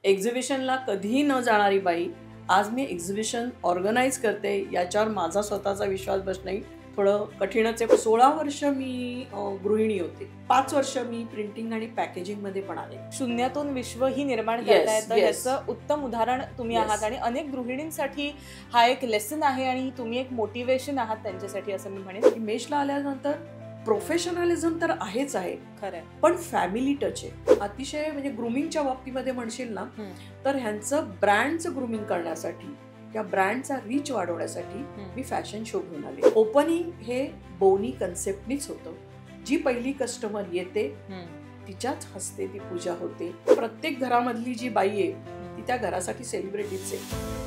एक्झिबिशनला कधीही न जाणारी बाई आज मी एक्झिबिशन ऑर्गनाईज करते याच्यावर माझा स्वतःचा विश्वास बसणं थोडं कठीणच आहे. 16 वर्ष मी गृहिणी होते. 5 वर्ष मी प्रिंटिंग आणि पॅकेजिंग मध्ये पण आले. शून्यातून विश्व ही निर्माण करता येतं याचं उत्तम उदाहरण तुम्ही आहात आणि अनेक गृहिणींसाठी हा एक लेसन आहे आणि तुम्ही एक मोटिवेशन आहात त्यांच्यासाठी असं मी म्हणेन. मेषला आल्यानंतर प्रोफेशनलिझम तर आहेच आहे खरंय, पण फॅमिली टच आहे अतिशय. म्हणजे ग्रूमिंगच्या बाबतीमध्ये म्हणशील ना तर ह्यांचं ब्रँडचं ग्रूमिंग करण्यासाठी या ब्रँडचा रीच वाढवण्यासाठी मी फॅशन शो घेऊन आले. ओपनिंग हे बोनी कन्सेप्टनीच होतं. जी पहिली कस्टमर येते तिच्याच हस्ते ती पूजा होते. प्रत्येक घरामधली जी बाई आहे ती त्या घरासाठी सेलिब्रिटीच आहे.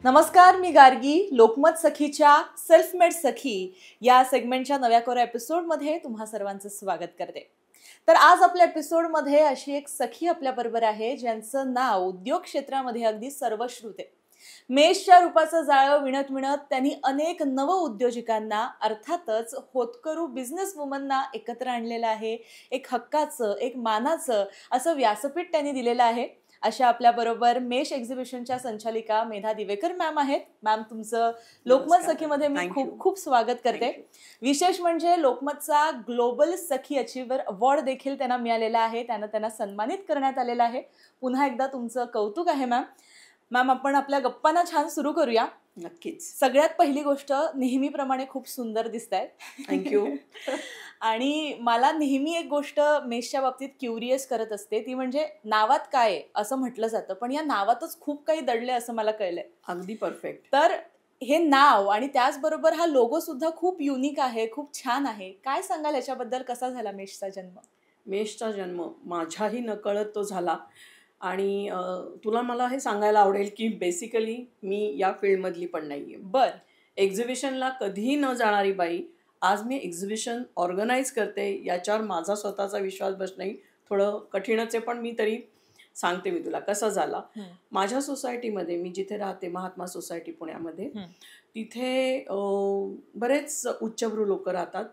नमस्कार, मी गार्गी. लोकमत सखीच्या सेल्फ मेड सखी या सेगमेंटच्या नव्या कोऱ्या एपिसोडमध्ये तुम्हा सर्वांचं स्वागत करते. तर आज आपल्या एपिसोडमध्ये अशी एक सखी आपल्याबरोबर आहे ज्यांचं नाव उद्योग क्षेत्रामध्ये अगदी सर्वश्रुत आहे. मेषच्या रूपाचं जाळं विणत विणत त्यांनी अनेक नव उद्योजकांना अर्थातच होतकरू बिझनेस वुमनना एकत्र आणलेलं आहे. एक हक्काचं, एक मानाचं असं व्यासपीठ त्यांनी दिलेलं आहे. अशा आपल्याबरोबर मेष एक्झिबिशनच्या संचालिका मेधा दिवेकर मॅम आहेत. मॅम, तुमचं लोकमत सखीमध्ये मी खूप खूप स्वागत करते. विशेष म्हणजे लोकमतचा ग्लोबल सखी अचीवर अवॉर्ड देखील त्यांना मिळालेला आहे. त्यांना सन्मानित करण्यात आलेलं आहे. पुन्हा एकदा तुमचं कौतुक आहे मॅम. मॅम, आपण आपल्या गप्पांना छान सुरू करूया. नक्कीच. सगळ्यात पहिली गोष्ट, नेहमीप्रमाणे खूप सुंदर दिसतायत. थँक्यू. आणि मला नेहमी एक गोष्ट मेषच्या बाबतीत क्युरियस करत असते, ती म्हणजे नावात काय आहे असं म्हटलं जातं, पण या नावातच खूप काही दडले असं मला कळलंय. अगदी परफेक्ट. तर हे नाव आणि त्याचबरोबर हा लोगो सुद्धा खूप युनिक आहे, खूप छान आहे. काय सांगाल याच्याबद्दल? कसा झाला मेषचा जन्म? मेषचा जन्म माझ्याही नकळत तो झाला. आणि तुला मला हे सांगायला आवडेल की बेसिकली मी या फील्डमधली पण नाही आहे. बरं. एक्झिबिशनला कधीही न जाणारी बाई आज मी एक्झिबिशन ऑर्गनाईज करते याच्यावर माझा स्वतःचा विश्वास बसणं थोडं कठीणच आहे. पण मी तरी सांगते मी तुला कसा झाला. माझ्या सोसायटीमध्ये, मी जिथे राहते महात्मा सोसायटी पुण्यामध्ये, तिथे बरेच उच्चभ्रू लोक राहतात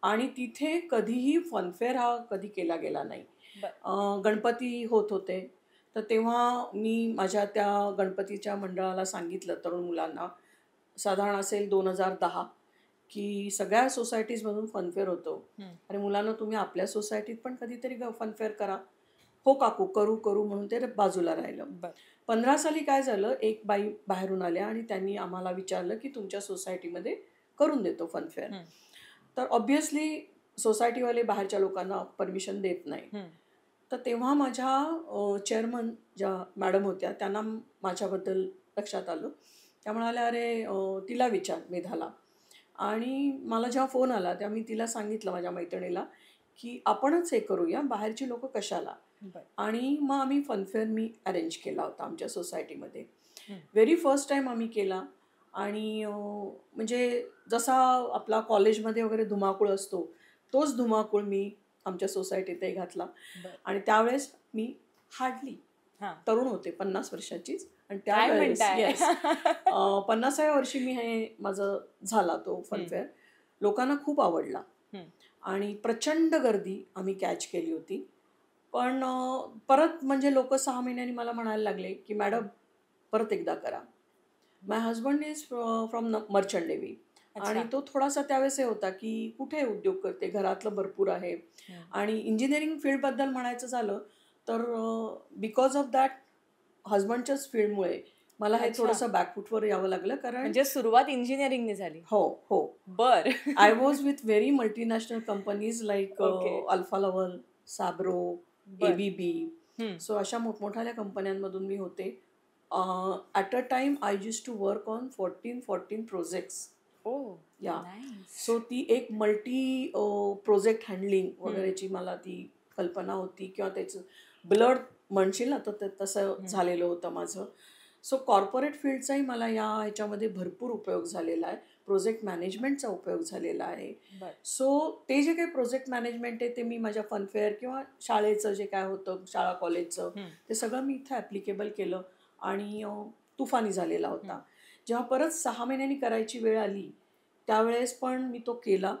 आणि तिथे कधीही फनफेअर हा कधी केला गेला नाही. गणपती होत होते तर तेव्हा मी माझ्या त्या गणपतीच्या मंडळाला सांगितलं, तरुण मुलांना, साधारण असेल 2010, की सगळ्या सोसायटीजमधून फनफेअर होतो. अरे मुलांना, तुम्ही आपल्या सोसायटीत पण कधीतरी फनफेअर करा. हो काकू, करू करू म्हणून ते बाजूला राहिलं. 15 साली काय झालं, एक बाई बाहेरून आल्या आणि त्यांनी आम्हाला विचारलं की तुमच्या सोसायटीमध्ये करून देतो फनफेअर. तर ऑब्व्हियसली सोसायटीवाले बाहेरच्या लोकांना परमिशन देत नाही. तर तेव्हा माझ्या चेअरमन ज्या मॅडम होत्या त्यांना माझ्याबद्दल लक्षात आलं. त्या म्हणाल्या, अरे तिला विचार, मेधाला. आणि मला जेव्हा फोन आला तेव्हा मी तिला सांगितलं, माझ्या मैत्रिणीला, की आपणच हे करूया, बाहेरची लोक कशाला. आणि मग आम्ही फनफेअर अरेंज केला होता आमच्या सोसायटीमध्ये. व्हेरी फर्स्ट टाईम आम्ही केला. आणि म्हणजे जसा आपला कॉलेजमध्ये वगैरे धुमाकूळ असतो तोच धुमाकूळ मी आमच्या सोसायटीतही घातला. आणि त्यावेळेस मी हार्डली तरुण होते, 50 वर्षाचीच. आणि त्यावेळेस 50व्या वर्षी मी हे माझं झाला तो फनफेअर. लोकांना खूप आवडला आणि प्रचंड गर्दी आम्ही कॅच केली होती. पण परत म्हणजे लोक 6 महिन्यांनी मला म्हणायला लागले की मॅडम परत एकदा करा. My husband is from merchant navy. आणि तो थोडासा त्यावेळेस हे होता की कुठे उद्योग करते, घरातलं भरपूर आहे. आणि इंजिनिअरिंग फील्डबद्दल म्हणायचं झालं तर बिकॉज ऑफ दॅट हजबंडच्याच फील्डमुळे मला हे थोडंसं बॅकफूटवर यावं लागलं. कारण म्हणजे सुरुवात इंजिनिअरिंगने झाली. हो हो. बर. I was with very multinational companies like Alfa Laval, Sabro, ABB. So अशा मोठमोठ्या कंपन्यांमधून मी होते. At a time I used to work on 14 projects. Yeah so ती एक मल्टी प्रोजेक्ट हँडलिंग वगैरेची मला ती कल्पना होती, किंवा त्याचं ब्लड म्हणशील ना तर तसं झालेलं होतं माझं. सो कॉर्पोरेट फील्डचाही मला या ह्याच्यामध्ये भरपूर उपयोग झालेला आहे. प्रोजेक्ट मॅनेजमेंटचा उपयोग झालेला आहे. सो ते जे काही प्रोजेक्ट मॅनेजमेंट आहे ते मी माझ्या फनफेअर किंवा शाळेचं जे काय होतं, शाळा कॉलेजचं, ते सगळं मी इथं ॲप्लिकेबल केलं आणि तुफानी झालेला होता. जेव्हा परत 6 महिन्यांनी करायची वेळ आली त्यावेळेस पण मी तो केला.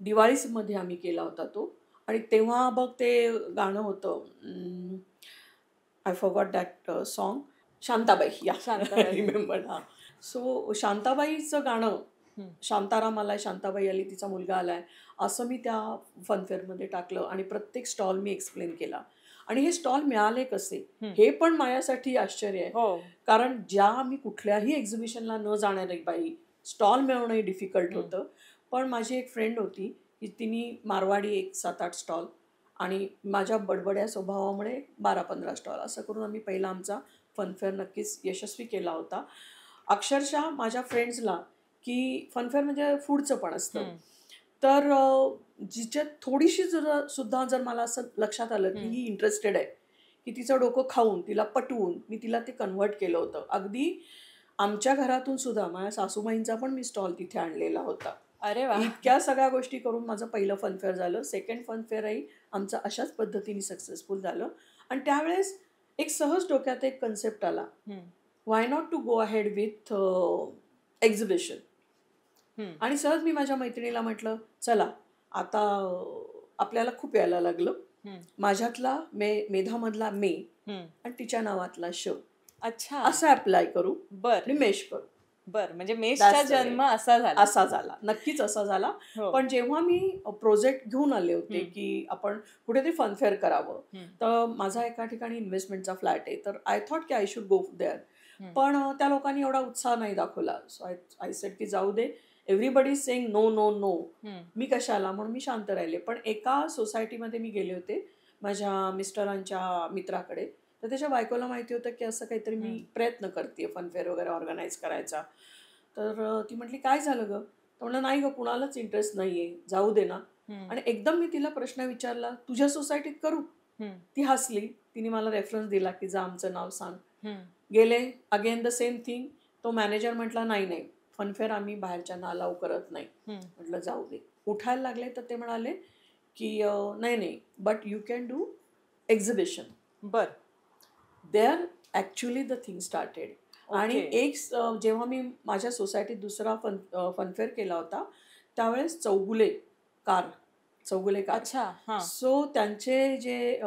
दिवाळीमध्ये आम्ही केला होता तो. आणि तेव्हा बघ ते गाणं होतं, I forgot that song, Shantabai, या रिमेंबर. हा, सो शांताबाईचं गाणं, शांताराम आलाय, शांताबाई आली, तिचा मुलगा आलाय, असं मी त्या फनफेअरमध्ये टाकलं आणि प्रत्येक स्टॉल मी एक्सप्लेन केला. आणि हे स्टॉल मिळाले कसे हे पण माझ्यासाठी आश्चर्य आहे, कारण ज्या मी कुठल्याही एक्झिबिशनला न जाणारी बाई, स्टॉल मिळवणंही डिफिकल्ट होतं. पण माझी एक फ्रेंड होती की तिने मारवाडी एक 7-8 स्टॉल आणि माझ्या बडबड्या स्वभावामुळे 12-15 स्टॉल, असं करून आम्ही पहिला आमचा फनफेअर नक्कीच यशस्वी केला होता. अक्षरशः माझ्या फ्रेंड्सला, की फनफेअर म्हणजे फूडचं पण असतं, तर जिच्यात थोडीशी सुद्धा जर मला असं लक्षात आलं की ही इंटरेस्टेड आहे, की तिचं डोकं खाऊन, तिला पटवून मी तिला ते कन्व्हर्ट केलं होतं. अगदी आमच्या घरातून सुद्धा माझ्या सासूबाईंचा पण मी स्टॉल तिथे आणलेला होता. अरे वा. इतक्या सगळ्या गोष्टी करून माझं पहिलं फनफेअर झालं. सेकंड फनफेअरही आमचं अशाच पद्धतीने सक्सेसफुल झालं. आणि त्यावेळेस एक सहज डोक्यात एक कन्सेप्ट आला, why not to go ahead with exhibition. आणि सहज मी माझ्या मैत्रिणीला म्हटलं, चला आता आपल्याला खूप यायला लागलं, माझ्यातला मेधामधला मे आणि तिच्या नावातला श, अच्छा, असं अप्लाय करू आणि मेश करू. बर, म्हणजे मेशचा जन्म असा झाला, नक्कीच असा झाला. पण जेव्हा मी प्रोजेक्ट घेऊन आले होते की आपण कुठेतरी फनफेअर करावं, तर माझा एका ठिकाणी इन्व्हेस्टमेंटचा फ्लॅट आहे, तर आय थॉट की आय शुड गो देअर. पण त्या लोकांनी एवढा उत्साह नाही दाखवला. सो आय सेड की जाऊ दे, everybody saying no no no, मी कशाला, म्हणून मी शांत राहिले. पण एका सोसायटीमध्ये मी गेले होते माझ्या मिस्टरांच्या मित्राकडे, तर त्याच्या बायकोला माहिती होतं की असं काहीतरी मी प्रयत्न करते फनफेअर वगैरे ऑर्गनाईज करायचा. तर ती म्हटली, काय झालं गं? तर म्हणलं, नाही गं, कुणालाच इंटरेस्ट नाही आहे, जाऊ दे ना. आणि एकदम मी तिला प्रश्न विचारला, तुझ्या सोसायटीत करू? ती हसली, तिने मला रेफरन्स दिला की जा आमचं नाव सांग. गेले, अगेन द सेम थिंग. तो मॅनेजर म्हटला, नाही नाही, फनफेअर आम्ही बाहेरच्यांना अलाव करत नाही. म्हटलं जाऊ दे. उठायला लागले तर ते म्हणाले की नाही नाही, but you can do exhibition. बर, there actually the thing started. आणि एक जेव्हा मी माझ्या सोसायटीत दुसरा फनफेअर केला होता, त्यावेळेस चौगुले कार. सो त्यांचे जे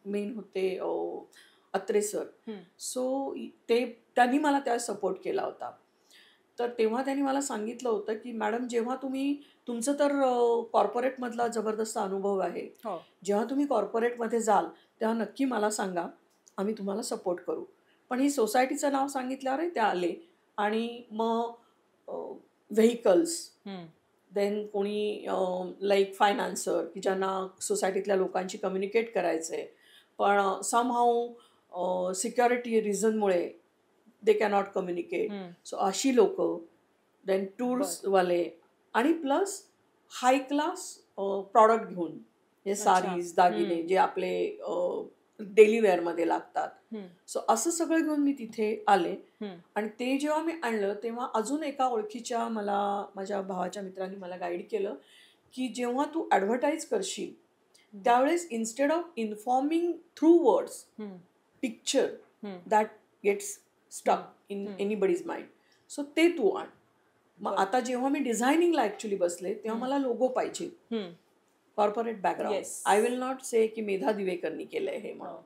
मेन होते अत्रे सर, सो त्यांनी मला त्यावेळेस सपोर्ट केला होता. तर तेव्हा त्यांनी मला सांगितलं होतं की मॅडम, जेव्हा तुम्ही, तुमचं तर कॉर्पोरेटमधला जबरदस्त अनुभव आहे, जेव्हा तुम्ही कॉर्पोरेटमध्ये जाल तेव्हा नक्की मला सांगा, आम्ही तुम्हाला सपोर्ट करू. पण ही सोसायटीचं नाव सांगितल्यावर ते आले. आणि मग व्हेकल्स, देन कोणी लाईक फायनान्सर, की ज्यांना सोसायटीतल्या लोकांशी कम्युनिकेट करायचं आहे, पण समहाऊ सिक्युरिटी रिझनमुळे दे कॅनॉट कम्युनिकेट, सो अशी लोक, देन टूर्सवाले, आणि प्लस हाय क्लास प्रॉडक्ट घेऊन, हे साडीज, दागिने जे आपले डेली वेअरमध्ये लागतात. सो असं सगळं घेऊन मी तिथे आले. आणि ते जेव्हा मी आणलं तेव्हा अजून एका ओळखीच्या माझ्या भावाच्या मित्रांनी मला गाईड केलं की जेव्हा तू ॲडव्हर्टाईज करशील त्यावेळेस instead of informing through words, picture that gets stuck in anybody's mind, so ते तू आण. मग आता जेव्हा मी डिझायनिंगला ॲक्च्युली बसले तेव्हा मला लोगो पाहिजे, corporate background. I will not say की मेधा दिवेकरनी केलंय हे म्हणून.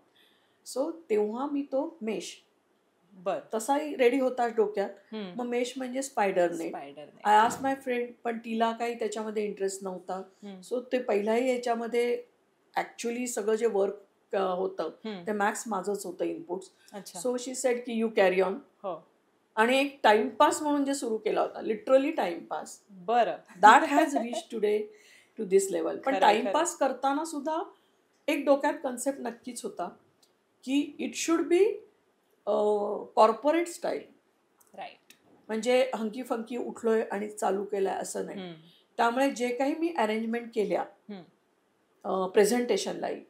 सो तेव्हा मी तो मेश तसाही रेडी होता डोक्यात. मग मेश म्हणजे spider net. I asked my friend, पण तिला काही त्याच्यामध्ये इंटरेस्ट नव्हता. सो ते पहिल्याही याच्यामध्ये ॲक्च्युली सगळं जे वर्क होतं ते मॅक्स माझंच होतं, इनपुट्स. सो शी सेड की यू कॅरी ऑन. आणि एक टाइमपास म्हणून जे सुरू केला होता, लिटरली टाइमपास, बरं, that has reach today to this level. पण टाइमपास करताना सुद्धा एक डोक्यात कन्सेप्ट नक्कीच होता की it should be corporate style. Right. म्हणजे हंकी फंकी उठलोय आणि चालू केलंय असं नाही. त्यामुळे जे काही मी अरेंजमेंट केल्या प्रेझेंटेशनलाही,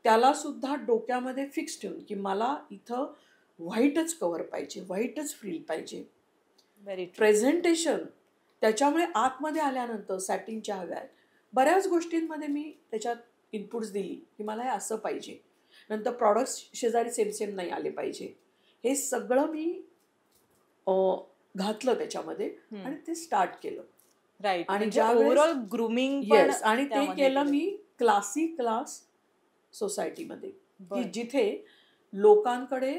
त्याला सुद्धा डोक्यामध्ये फिक्स ठेवून की मला इथं व्हाईटच कव्हर पाहिजे, व्हाईटच फ्रील पाहिजे. प्रेझेंटेशन त्याच्यामुळे आतमध्ये आल्यानंतर सॅटिनच्या हव्यात बऱ्याच गोष्टींमध्ये मी त्याच्यात इनपुट्स दिली की मला हे असं पाहिजे. नंतर प्रॉडक्ट्स शेजारी सेम सेम नाही आले पाहिजे. हे सगळं मी घातलं त्याच्यामध्ये आणि ते स्टार्ट केलं. राईट. आणि ओव्हरऑल ग्रूमिंग, येस, आणि ते केलं मी क्लासी क्लास सोसायटीमध्ये, की बरं. जिथे लोकांकडे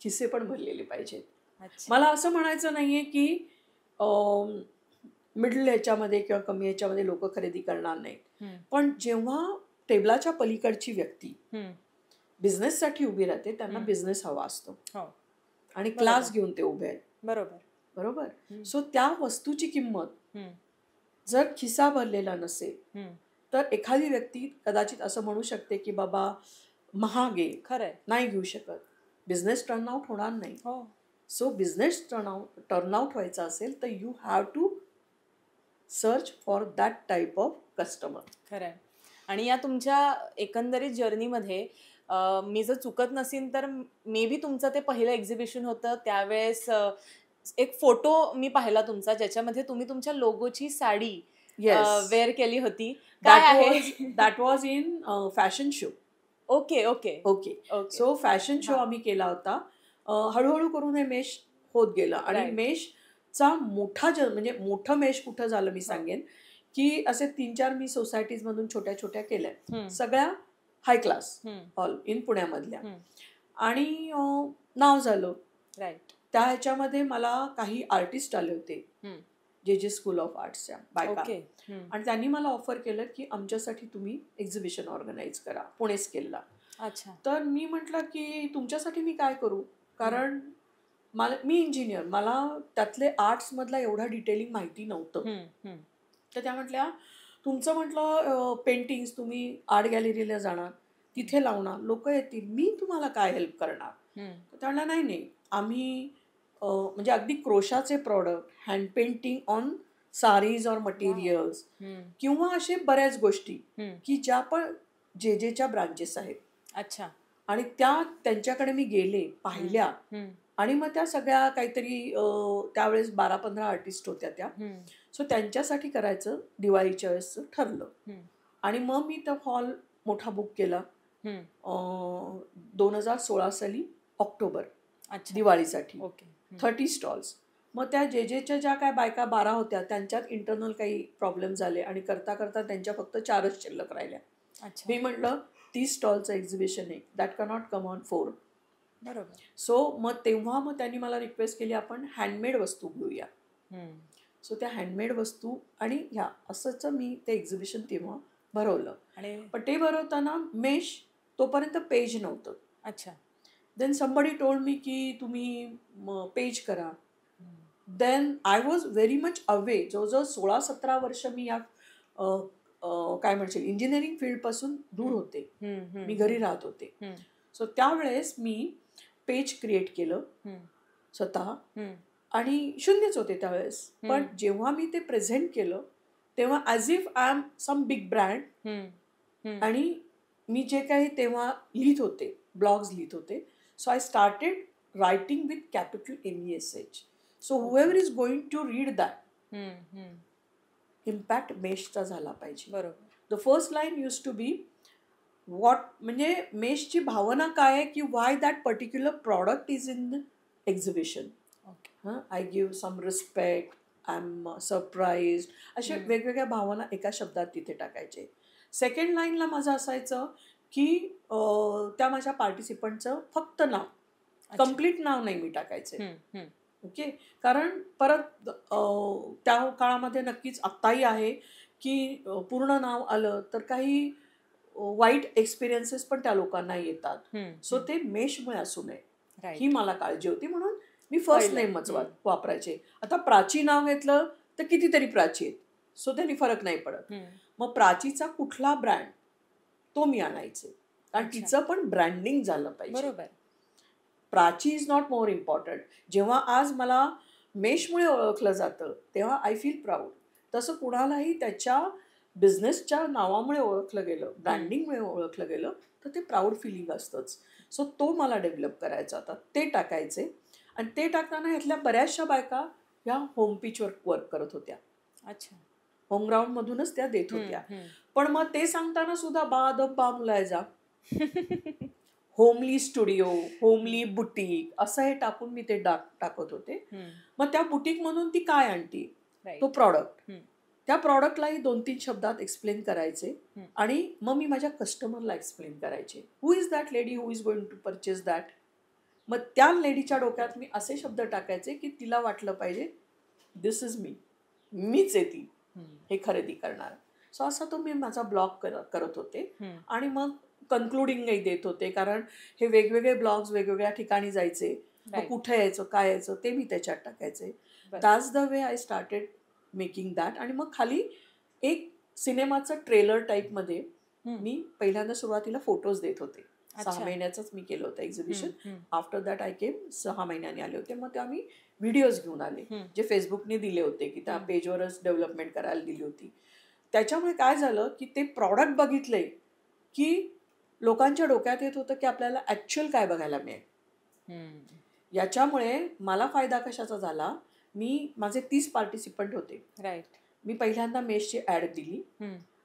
खिसे पण भरलेले पाहिजेत. अच्छा. मला असं म्हणायचं नाहीये की मिडल ह्याच्यामध्ये किंवा कमी ह्याच्यामध्ये लोक खरेदी करणार नाहीत, हम्म, पण जेव्हा टेबलाच्या पलीकडची व्यक्ती हम्म, बिझनेससाठी उभी राहते त्यांना हम्म. बिझनेस हवा असतो हो, आणि बरोबर. क्लास घेऊन ते उभे आहेत. बरोबर. बरोबर. हम्म, सो त्या वस्तूची किंमत हम्म, जर खिसा भरलेला नसेल हम्म. तर एखादी व्यक्ती कदाचित असं म्हणू शकते की बाबा महाग आहे, खरंय. नाही घेऊ शकत, बिझनेस टर्नआउट होणार नाही. हो, सो बिझनेस टर्नआउट व्हायचा असेल तर you have to search for that type of customer. खरंय. आणि या तुमच्या एकंदरीत जर्नीमध्ये मी जर चुकत नसीन तर मे बी तुमचं ते पहिलं एक्झिबिशन होतं त्यावेळेस एक फोटो मी पाहिला तुमचा ज्याच्यामध्ये तुम्ही तुमच्या लोगोची साडी येस, वेअर केली होती. काय आहे? That was in fashion show. Okay okay okay. Okay. So fashion show हा. आम्ही केला होता. हळूहळू करून हे मेश होत गेलं आणि Right. मेशचा म्हणजे मोठं मेश कुठं झालं मी सांगेन की असे 3-4 मी सोसायटीजमधून छोट्या छोट्या केल्या, हम्म, सगळ्या हाय क्लास हम्म, ऑल इन पुण्यामधल्या. हम्म. आणि नाव झालं. राईट. त्या ह्याच्यामध्ये मला काही आर्टिस्ट आले होते, हम्म. जे स्कूल ऑफ आर्ट्सच्या बायका, ओके. हम्म. आणि त्यांनी मला ऑफर केलं की आमच्यासाठी तुम्ही एक्झिबिशन ऑर्गनाईज करा पुणे स्केलला. अच्छा. तर मी म्हटलं की तुमच्यासाठी मी काय करू, कारण मी इंजिनियर, मला त्यातले आर्ट्समधला एवढा डिटेलिंग माहिती नव्हतं. हम्म, हम्म. तर त्या म्हटल्या तुमचं म्हटलं पेंटिंग्स तुम्ही आर्ट गॅलरीला जाणार, तिथे लावणार, लोक येतील, मी तुम्हाला काय हेल्प करणार. हम्म. तर त्या म्हटल्या नाही नाही, आम्ही म्हणजे अगदी क्रोशाचे product, hand painting on saris or materials hmm, किंवा असे बऱ्याच गोष्टी हम्म. की ज्या पण जेच्या ब्रांचेस आहेत. अच्छा. आणि त्यांच्याकडे मी गेले, पाहिल्या, हम्म, आणि मग त्या सगळ्या काहीतरी त्यावेळेस 12-15 आर्टिस्ट होत्या त्या. हम्म, सो त्यांच्यासाठी करायचं दिवाळीच्या वेळेस ठरलं. हम्म, आणि मग मी तो हॉल मोठा बुक केला हम्म. 2016 साली ऑक्टोबर, अच्छा. दिवाळीसाठी. ओके. 30 स्टॉल्स. मग त्या जेच्या ज्या काय बायका 12 होत्या त्यांच्यात इंटरनल काही प्रॉब्लेम झाले आणि करता करता त्यांच्या फक्त 4च शिल्लक राहिल्या. अच्छा. मी म्हटलं 30 स्टॉलचं एक्झिबिशन आहे, दॅट कॅनॉट कम ऑन 4. बरोबर. सो मग तेव्हा त्यांनी मला रिक्वेस्ट केली आपण हँडमेड वस्तू घेऊया. हम्म. सो त्या हँडमेड वस्तू आणि ह्या असंच मी ते एक्झिबिशन तेव्हा भरवलं. आणि पण ते भरवताना मेश तोपर्यंत पेज नव्हतं. अच्छा. देन समबडी टोल्ड मी की तुम्ही पेज करा. Hmm, then I was very much away. जवळजवळ 16-17 वर्ष मी या काय म्हणशील इंजिनिअरिंग फील्डपासून दूर होते. हम्म, हम्म, मी घरी राहत होते. हम्म, सो त्यावेळेस मी पेज क्रिएट केलं हम्म, स्वतः, हम्म, आणि शून्यच होते त्यावेळेस. पण जेव्हा मी ते प्रेझेंट केलं तेव्हा as if I am some big brand. Hmm, hmm. आणि मी जे काही तेव्हा लिहित होते, ब्लॉग्स लिहित होते, so I started writing with capital MESH. So whoever is going to read that, hmm, hmm. Impact मेशचा झाला पाहिजे. बरोबर. The first line use to be what, म्हणजे मेशची भावना काय आहे की why that particular product is in the exhibition. Okay. I give some respect, I am surprise, अशा वेगवेगळ्या भावना एका शब्दात तिथे टाकायचे. सेकंड लाईनला माझं असायचं की त्या माझ्या पार्टिसिपंटचं फक्त नाव, कम्प्लीट नाव नाही मी टाकायचे. हम्म, हम्म. ओके. कारण परत त्या काळामध्ये नक्कीच आत्ताही आहे की पूर्ण नाव आलं तर काही वाईट एक्सपिरियन्सेस पण त्या लोकांना येतात. हम्म, सो ते मेशमुळे असू नये Right. ही मला काळजी होती, म्हणून मी फर्स्ट पहिलं. नेमच वापरायचे. आता प्राची नाव घेतलं तर कितीतरी प्राची आहेत, सो त्यांनी फरक नाही पडत. हम्म. मग प्राचीचा कुठला ब्रँड तो मी आणायचे, कारण अच्छा. तिचं पण ब्रँडिंग झालं पाहिजे. बरोबर. Prachi is not more important. जेव्हा आज मला मेशमुळे ओळखलं जातं तेव्हा आय फील प्राऊड. तसं कुणालाही त्याच्या बिझनेसच्या नावामुळे ओळखलं गेलं, ब्रँडिंगमुळे ओळखलं गेलं तर ते प्राऊड फिलिंग असतंच. सो तो मला डेव्हलप करायचा होता, ते टाकायचे. आणि ते टाकताना ह्यातल्या बऱ्याचशा बायका ह्या होम पिचवर वर्क करत होत्या. अच्छा. होम ग्राउंडमधूनच त्या देत होत्या. हम्म, पण मग ते सांगताना सुद्धा बा मुलायजा, होमली स्टुडिओ, होमली बुटीक असं हे टाकून मी ते टाकत होते. हम्म. मग त्या बुटीकमधून ती काय आणती, Right. तो प्रॉडक्ट. हम्म. त्या प्रॉडक्टलाही 2-3 शब्दात एक्सप्लेन करायचे आणि मग मी माझ्या कस्टमरला एक्सप्लेन करायचे. Who is that lady who is going to purchase that. मग त्या लेडीच्या डोक्यात मी असे शब्द टाकायचे की तिला वाटलं पाहिजे दिस इज मी, मीच आहे ती हे खरेदी करणार. सो असा तो मी माझा ब्लॉग करत होते आणि मग कन्क्लुडिंगही देत होते, कारण हे वेगवेगळे ब्लॉग्स वेगवेगळ्या ठिकाणी जायचे. मग कुठे यायचं काय यायचं ते मी त्याच्यात टाकायचे. That's the way I started making that. आणि मग खाली एक सिनेमाचं ट्रेलर टाईपमध्ये मी पहिल्यांदा सुरुवातीला फोटोज देत होते. 6 महिन्याचंच मी केलं होतं एक्झिबिशन. आफ्टर दॅट आय केम 6 महिन्याने आले होते. मग तेव्हा मी व्हिडिओज घेऊन आले जे फेसबुकने दिले होते की त्या पेजवरच डेव्हलपमेंट करायला दिली होती. त्याच्यामुळे काय झालं की ते प्रॉडक्ट बघितले की लोकांच्या डोक्यात येत होतं की आपल्याला ॲक्च्युअल काय बघायला मिळेल. याच्यामुळे मला फायदा कशाचा झाला, माझे 30 पार्टिसिपंट होते. राईट. मी पहिल्यांदा मेशची ॲड दिली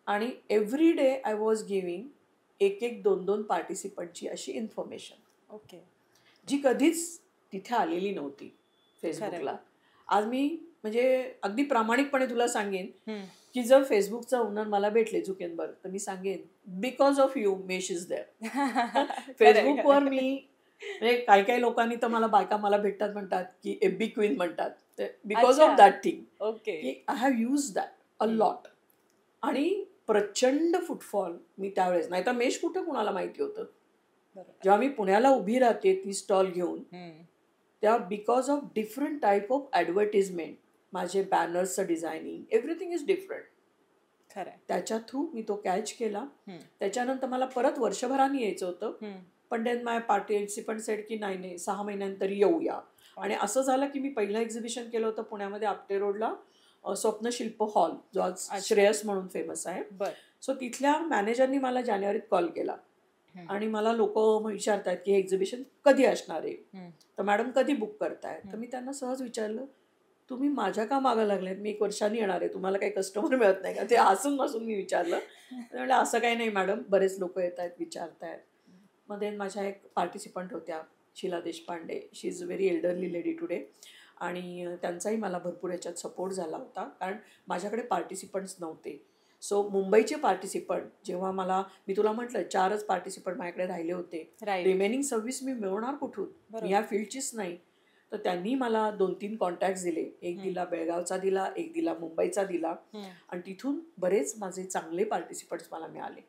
आणि every day I was giving 1-1, 2-2 पार्टिसिपंटची अशी इन्फॉर्मेशन. ओके. जी कधीच तिथे आलेली नव्हती फेसबुकला. आज मी म्हणजे अगदी प्रामाणिकपणे तुला सांगेन की जर फेसबुकचा ओनर मला भेटले झुकेनबर्ग तर मी सांगेन because of you Mesh is there. फेसबुकवर मी म्हणजे काही लोकांनी तर बायका मला भेटतात म्हणतात की एबी क्वीन म्हणतात, because of that thing. Okay. की I have use that a lot. आणि प्रचंड फुटफॉल मी त्यावेळेस, नाही तर मेश कुठं कुणाला माहिती होतं. जेव्हा मी पुण्याला उभी राहते ती स्टॉल घेऊन, तेव्हा because of different type of advertisement, माझे बॅनर्सचं डिझायनिंग एव्हरीथिंग इज डिफरंट. खरं. त्याच्या थ्रू मी तो कॅच केला. त्याच्यानंतर मला परत वर्षभराने यायचं होतं, पण देन माय पार्टिसिपंट सेड की नाही 6 महिन्यांतरी येऊया. आणि असं झालं की मी पहिलं एक्झिबिशन केलं होतं पुण्यामध्ये आपटे रोडला, स्वप्नशिल्प हॉल, जो आज श्रेयस म्हणून फेमस आहे. सो तिथल्या मॅनेजरनी मला जानेवारीत कॉल केला आणि मला लोक विचारतात की हे एक्झिबिशन कधी असणार आहे, तर मॅडम कधी बुक करताय. तर मी त्यांना सहज विचारलं, तुम्ही माझ्या का मागं लागलेत, मी 1 वर्षांनी येणार आहे, तुम्हाला काही कस्टमर मिळत नाही का. ते हसून मी विचारलं. म्हणजे असं काही नाही मॅडम, बरेच लोक येत आहेत विचारतायत. मध्ये माझ्या एक पार्टिसिपंट होत्या Sheela Deshpande, she is a very elderly lady today. आणि त्यांचाही मला भरपूर याच्यात सपोर्ट झाला होता, कारण माझ्याकडे पार्टिसिपंट्स नव्हते. सो मुंबईचे पार्टिसिपंट जेव्हा मी तुला म्हटलं 4च पार्टिसिपंट माझ्याकडे राहिले होते, रिमेनिंग 26 मी मिळवणार कुठून, मी या फील्डचीच नाही. तर त्यांनी मला 2-3 कॉन्टॅक्ट्स दिले. एक दिला बेळगावचा दिला, एक दिला मुंबईचा दिला. आणि तिथून बरेच माझे चांगले पार्टिसिपंट्स मला मिळाले,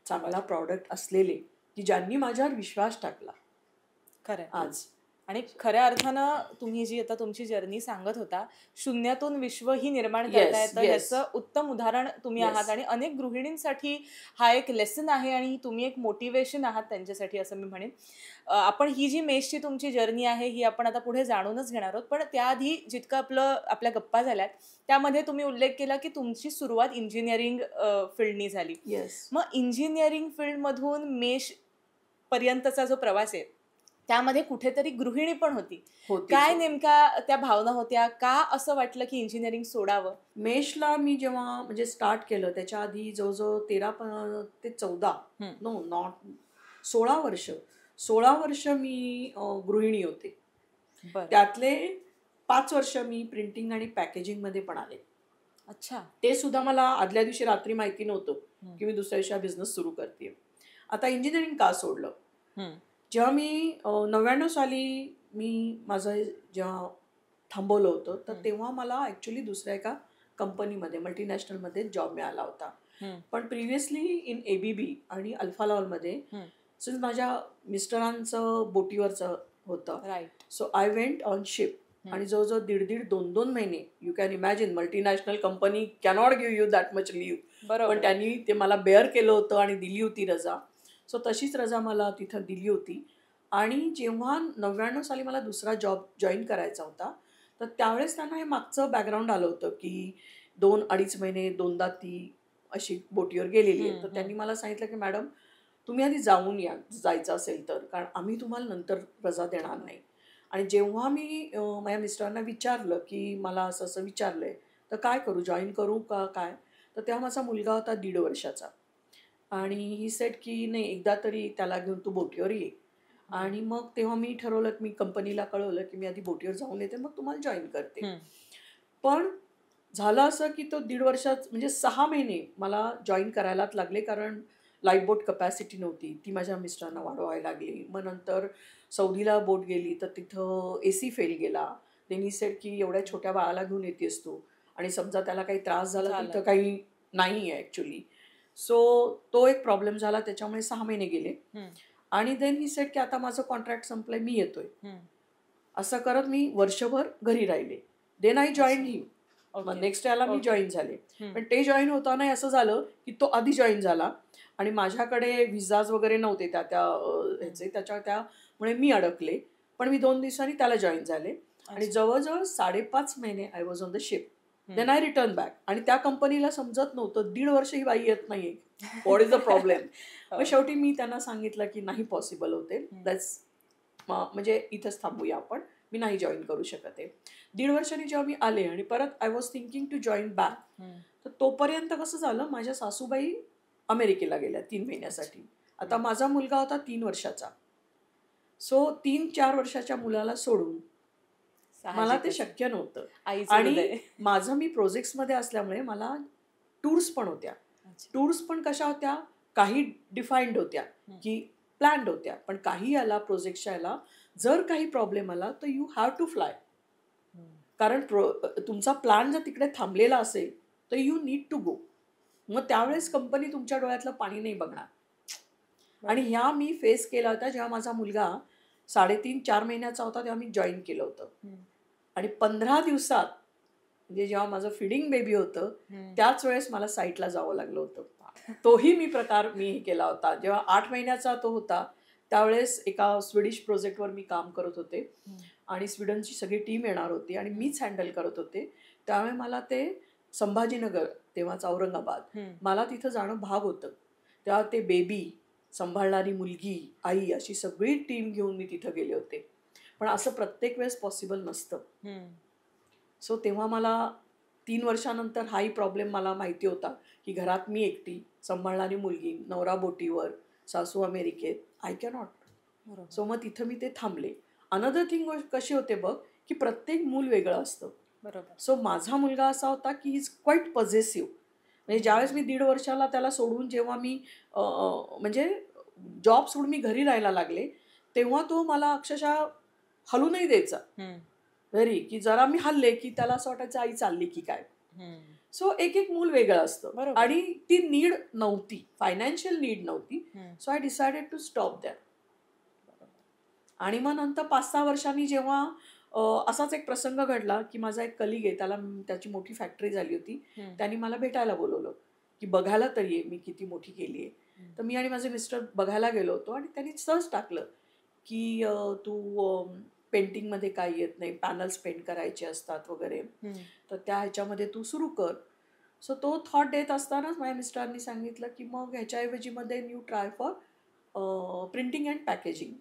चांगला प्रॉडक्ट असलेले, की ज्यांनी माझ्यावर विश्वास टाकला. खरं. आज आणि खऱ्या अर्थानं तुम्ही जी आता तुमची जर्नी सांगत होता, शून्यातून विश्वही निर्माण करता येतं, ह्याचं उत्तम उदाहरण तुम्ही आहात. आणि अनेक गृहिणींसाठी हा एक लेसन आहे आणि तुम्ही एक मोटिवेशन आहात त्यांच्यासाठी, असं मी म्हणेन. आपण ही जी मेशची तुमची जर्नी आहे ही आपण आता पुढे जाणूनच घेणार आहोत, पण त्याआधी जितकं आपल्या गप्पा झाल्यात त्यामध्ये तुम्ही उल्लेख केला की तुमची सुरुवात इंजिनिअरिंग फील्डनी झाली. मग इंजिनिअरिंग फील्डमधून मेश पर्यंतचा जो प्रवास आहे त्यामध्ये कुठेतरी गृहिणी पण होती. काय नेमका त्या भावना होत्या, का असं वाटलं की इंजिनिअरिंग सोडावं? मेशला मी जेव्हा म्हणजे स्टार्ट केलं त्याच्या आधी जवळजवळ 13 ते 14 नॉट 16 वर्ष मी गृहिणी होते. त्यातले 5 वर्ष मी प्रिंटिंग आणि पॅकेजिंग मध्ये पण आले. अच्छा. ते सुद्धा मला आदल्या दिवशी रात्री माहिती नव्हतं की मी दुसऱ्या दिवशी बिझनेस सुरू करते. आता इंजिनिअरिंग का सोडलं, जेव्हा मी 99 साली माझं जेव्हा थांबवलं होतं, तर तेव्हा मला ॲक्च्युली दुसऱ्या एका कंपनीमध्ये मल्टीनॅशनलमध्ये जॉब मिळाला होता. पण प्रिव्हियसली इन ABB आणि अल्फा लॉलमध्ये सिन्स माझ्या मिस्टरांचं बोटीवरचं होतं, so I went on ship. आणि जवळजवळ 1.5-2 महिने, you can imagine, multinational company cannot give you that much leave, पण त्यांनी ते मला बेअर केलं होतं आणि दिली होती रजा. सो तशीच रजा मला तिथं दिली होती. आणि जेव्हा 99 साली मला दुसरा जॉब जॉईन करायचा होता, तर त्यावेळेस त्यांना हे मागचं बॅकग्राऊंड आलं होतं की 2-2.5 महिने 2दा ती अशी बोटीवर गेलेली आहे. तर त्यांनी मला सांगितलं की मॅडम तुम्ही आधी जाऊन या, जायचं असेल तर, कारण आम्ही तुम्हाला नंतर रजा देणार नाही. आणि जेव्हा मी माझ्या मिस्टरांना विचारलं की मला असं असं विचारलं आहे, तर काय करू, जॉईन करू का काय, तर तेव्हा माझा मुलगा होता 1.5 वर्षाचा. आणि ही सेट की नाही, एकदा तरी त्याला घेऊन तू बोटीवर ये. आणि मग तेव्हा मी ठरवलं की मी कंपनीला कळवलं की मी आधी बोटीवर जाऊन येते, मग तुम्हाला जॉईन करते. पण झालं असं की तो 1.5 वर्षात म्हणजे 6 महिने मला जॉईन करायलाच लागले, कारण लाईफबोट कपॅसिटी नव्हती, ती माझ्या मिस्टरांना वाढवायला लागली. मग नंतर सौदीला बोट गेली तर तिथं AC फेल गेला. त्यांनी सेड की एवढ्या छोट्या बाळाला घेऊन येतेस तू, आणि समजा त्याला काही त्रास झाला तर इथं काही नाही आहे ॲक्च्युली. सो तो एक प्रॉब्लेम झाला, त्याच्यामुळे 6 महिने गेले. आणि देन ही सेड की आता माझं कॉन्ट्रॅक्ट संपलंय, मी येतोय. असं करत मी वर्षभर घरी राहिले. देन आय जॉईन हिम. मग नेक्स्ट याला मी जॉईन झाले. पण ते जॉईन होताना असं झालं की तो आधी जॉईन झाला आणि माझ्याकडे विजाज वगैरे नव्हते त्या त्या ह्याचे, त्यामुळे मी अडकले. पण मी 2 दिवसांनी त्याला जॉईन झाले आणि जवळजवळ 5.5 महिने I was on the ship. Then I return back. आणि त्या कंपनीला समजत नव्हतं 1.5 वर्ष ही बाई येत नाहीये, व्हॉट इज द प्रॉब्लेम. मग शेवटी मी त्यांना सांगितलं की नाही पॉसिबल होते, दॅट्स म्हणजे इथंच थांबूया आपण, मी नाही जॉईन करू शकत आहे. 1.5 वर्षांनी जेव्हा मी आले आणि परत I was thinking to join back, तर तोपर्यंत कसं झालं, माझ्या सासूबाई अमेरिकेला गेल्या 3 महिन्यासाठी. आता माझा मुलगा होता 3 वर्षाचा. सो 3-4 वर्षाच्या मुलाला सोडून मला ते शक्य नव्हतं. आणि माझं मी प्रोजेक्ट्समध्ये असल्यामुळे मला टूर्स पण होत्या. टूर्स पण कशा होत्या, काही डिफाईन्ड होत्या की प्लॅन्ड होत्या, पण काही आला प्रोजेक्टच्या याला जर काही प्रॉब्लेम आला तर यू हॅव टू फ्लाय. कारण तुमचा प्लॅन जर तिकडे थांबलेला असेल तर यू नीड टू गो. मग त्यावेळेस कंपनी तुमच्या डोळ्यातलं पाणी नाही बघणार. आणि ह्या मी फेस केला होता जेव्हा माझा मुलगा 3.5-4 महिन्याचा होता, तेव्हा मी जॉईन केलं होतं. आणि 15 दिवसात म्हणजे जेव्हा माझं फिडिंग बेबी होतं त्याच वेळेस मला साईटला जावं लागलं होतं. तोही मी प्रकार मी केला होता. जेव्हा 8 महिन्याचा तो होता त्यावेळेस एका स्वीडिश प्रोजेक्टवर मी काम करत होते आणि स्वीडनची सगळी टीम येणार होती आणि मीच हँडल करत होते. त्यामुळे मला ते संभाजीनगर, तेव्हाच औरंगाबाद, मला तिथं जाणं भाग होतं. तेव्हा ते बेबी सांभाळणारी मुलगी, आई, अशी सगळी टीम घेऊन मी तिथं गेले होते. पण असं प्रत्येक वेळेस पॉसिबल नसतं. सो तेव्हा मला 3 वर्षानंतर हाही प्रॉब्लेम मला माहिती होता की घरात मी एकटी, सांभाळणारी मुलगी, नवरा बोटीवर, सासू अमेरिकेत, आय कॅनॉट. सो मग तिथं मी ते थांबले. अनदर थिंग कशी होते बघ, की प्रत्येक मूल वेगळं असतं. बरोबर. सो माझा मुलगा असा होता की ही इज क्वाईट पॉझेसिव्ह. म्हणजे ज्यावेळेस मी 1.5 वर्षाला त्याला सोडून जेव्हा मी म्हणजे जॉब सोडून मी घरी राहायला लागले, तेव्हा तो मला अक्षरशः हलू नाही द्यायचा घरी, की जरा मी हल्ले की त्याला असं वाटायचं आई चालली की काय. सो एक मूल वेगळं असतं आणि ती नीड नव्हती, फायनान्शियल नीड नव्हती. So I decided to stop that. आणि मग नंतर 5-6 वर्षांनी जेव्हा असाच एक प्रसंग घडला की माझा एक कलिग आहे, त्याची मोठी फॅक्टरी झाली होती, त्यांनी मला भेटायला बोलवलं की बघायला तरी ये मी किती मोठी केली आहे. तर मी आणि माझे मिस्टर बघायला गेलो होतो आणि त्यांनी सहज टाकलं की तू पेंटिंगमध्ये काही येत नाही, पॅनल्स पेंट करायचे असतात वगैरे, तर त्या ह्याच्यामध्ये तू सुरू कर. सो तो थॉट देत असतानाच माझ्या मिस्टरांनी सांगितलं की मग ह्याच्याऐवजीमध्ये you try for printing and packaging.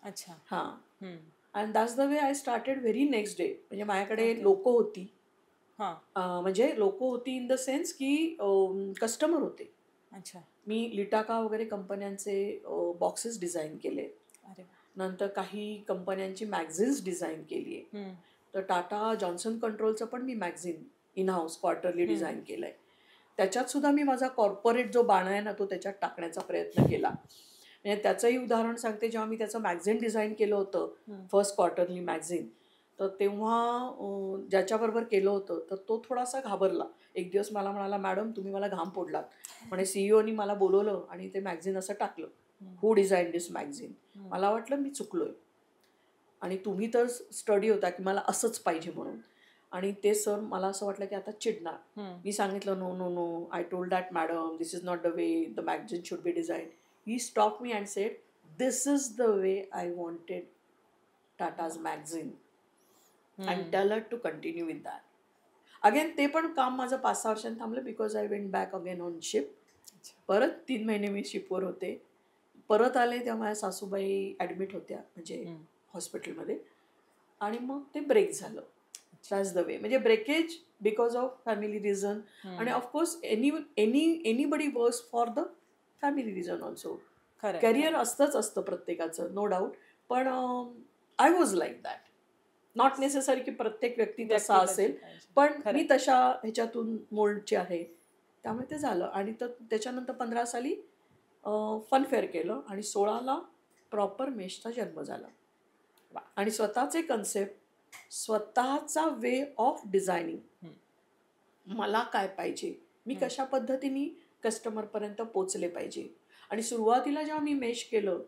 अच्छा. हां. And that's the way I started very next day. म्हणजे माझ्याकडे लोकं होती, म्हणजे लोकं होती इन द सेन्स की कस्टमर होते. अच्छा. मी लिटाका वगैरे कंपन्यांचे बॉक्सेस डिझाईन केले. नंतर काही कंपन्यांची मॅगझिन्स डिझाईन केली आहे. तर टाटा जॉन्सन कंट्रोलचं पण मी magazine in house quarterly design केलं आहे. त्याच्यात सुद्धा मी माझा कॉर्पोरेट जो बाणा आहे ना तो त्याच्यात टाकण्याचा प्रयत्न केला. म्हणजे त्याचंही उदाहरण सांगते. जेव्हा मी त्याचं मॅगझिन डिझाईन केलं होतं, फर्स्ट क्वार्टरली मॅगझिन, तर तेव्हा ज्याच्याबरोबर केलं होतं तर तो थोडासा घाबरला. एक दिवस मला म्हणाला, मॅडम तुम्ही मला घाम फोडलात. म्हणे सीईओनी मला बोलवलं आणि ते मॅगझिन असं टाकलं, हू डिझाईन दिस मॅगझिन. मला वाटलं मी चुकलोय आणि तुम्ही तर स्टडी होता की मला असंच पाहिजे म्हणून. आणि ते सर मला असं वाटलं की आता चिडणार. मी सांगितलं no no no, I told that madam this is not the way the magazine should be design. He stop me and said this is the way I wanted Tata's magazine and tell her to continue with that. Again ते पण काम माझं 5-6 वर्षांनी थांबलं because I went back again on ship. परत 3 महिने मी शिपवर होते. परत आले तेव्हा माझ्या सासूबाई ॲडमिट होत्या म्हणजे हॉस्पिटलमध्ये आणि मग ते ब्रेक झालं. That's the way. म्हणजे breakage because of family reason. आणि of course anybody works for the family reason also. Career असतं प्रत्येकाचं, नो डाऊट. पण I was like that. Not necessary की प्रत्येक व्यक्ती तसा असेल, पण मी तशा ह्याच्यातून मोल्डची आहे, त्यामुळे ते झालं. आणि त्याच्यानंतर 15 साली फनफेअर केलं आणि 16ला प्रॉपर मेशचा जन्म झाला. आणि स्वतःचे कन्सेप्ट, स्वतःचा वे ऑफ डिझायनिंग, मला काय पाहिजे, मी कशा पद्धतीने कस्टमरपर्यंत पोचले पाहिजे. आणि सुरुवातीला जेव्हा मी मेश केलं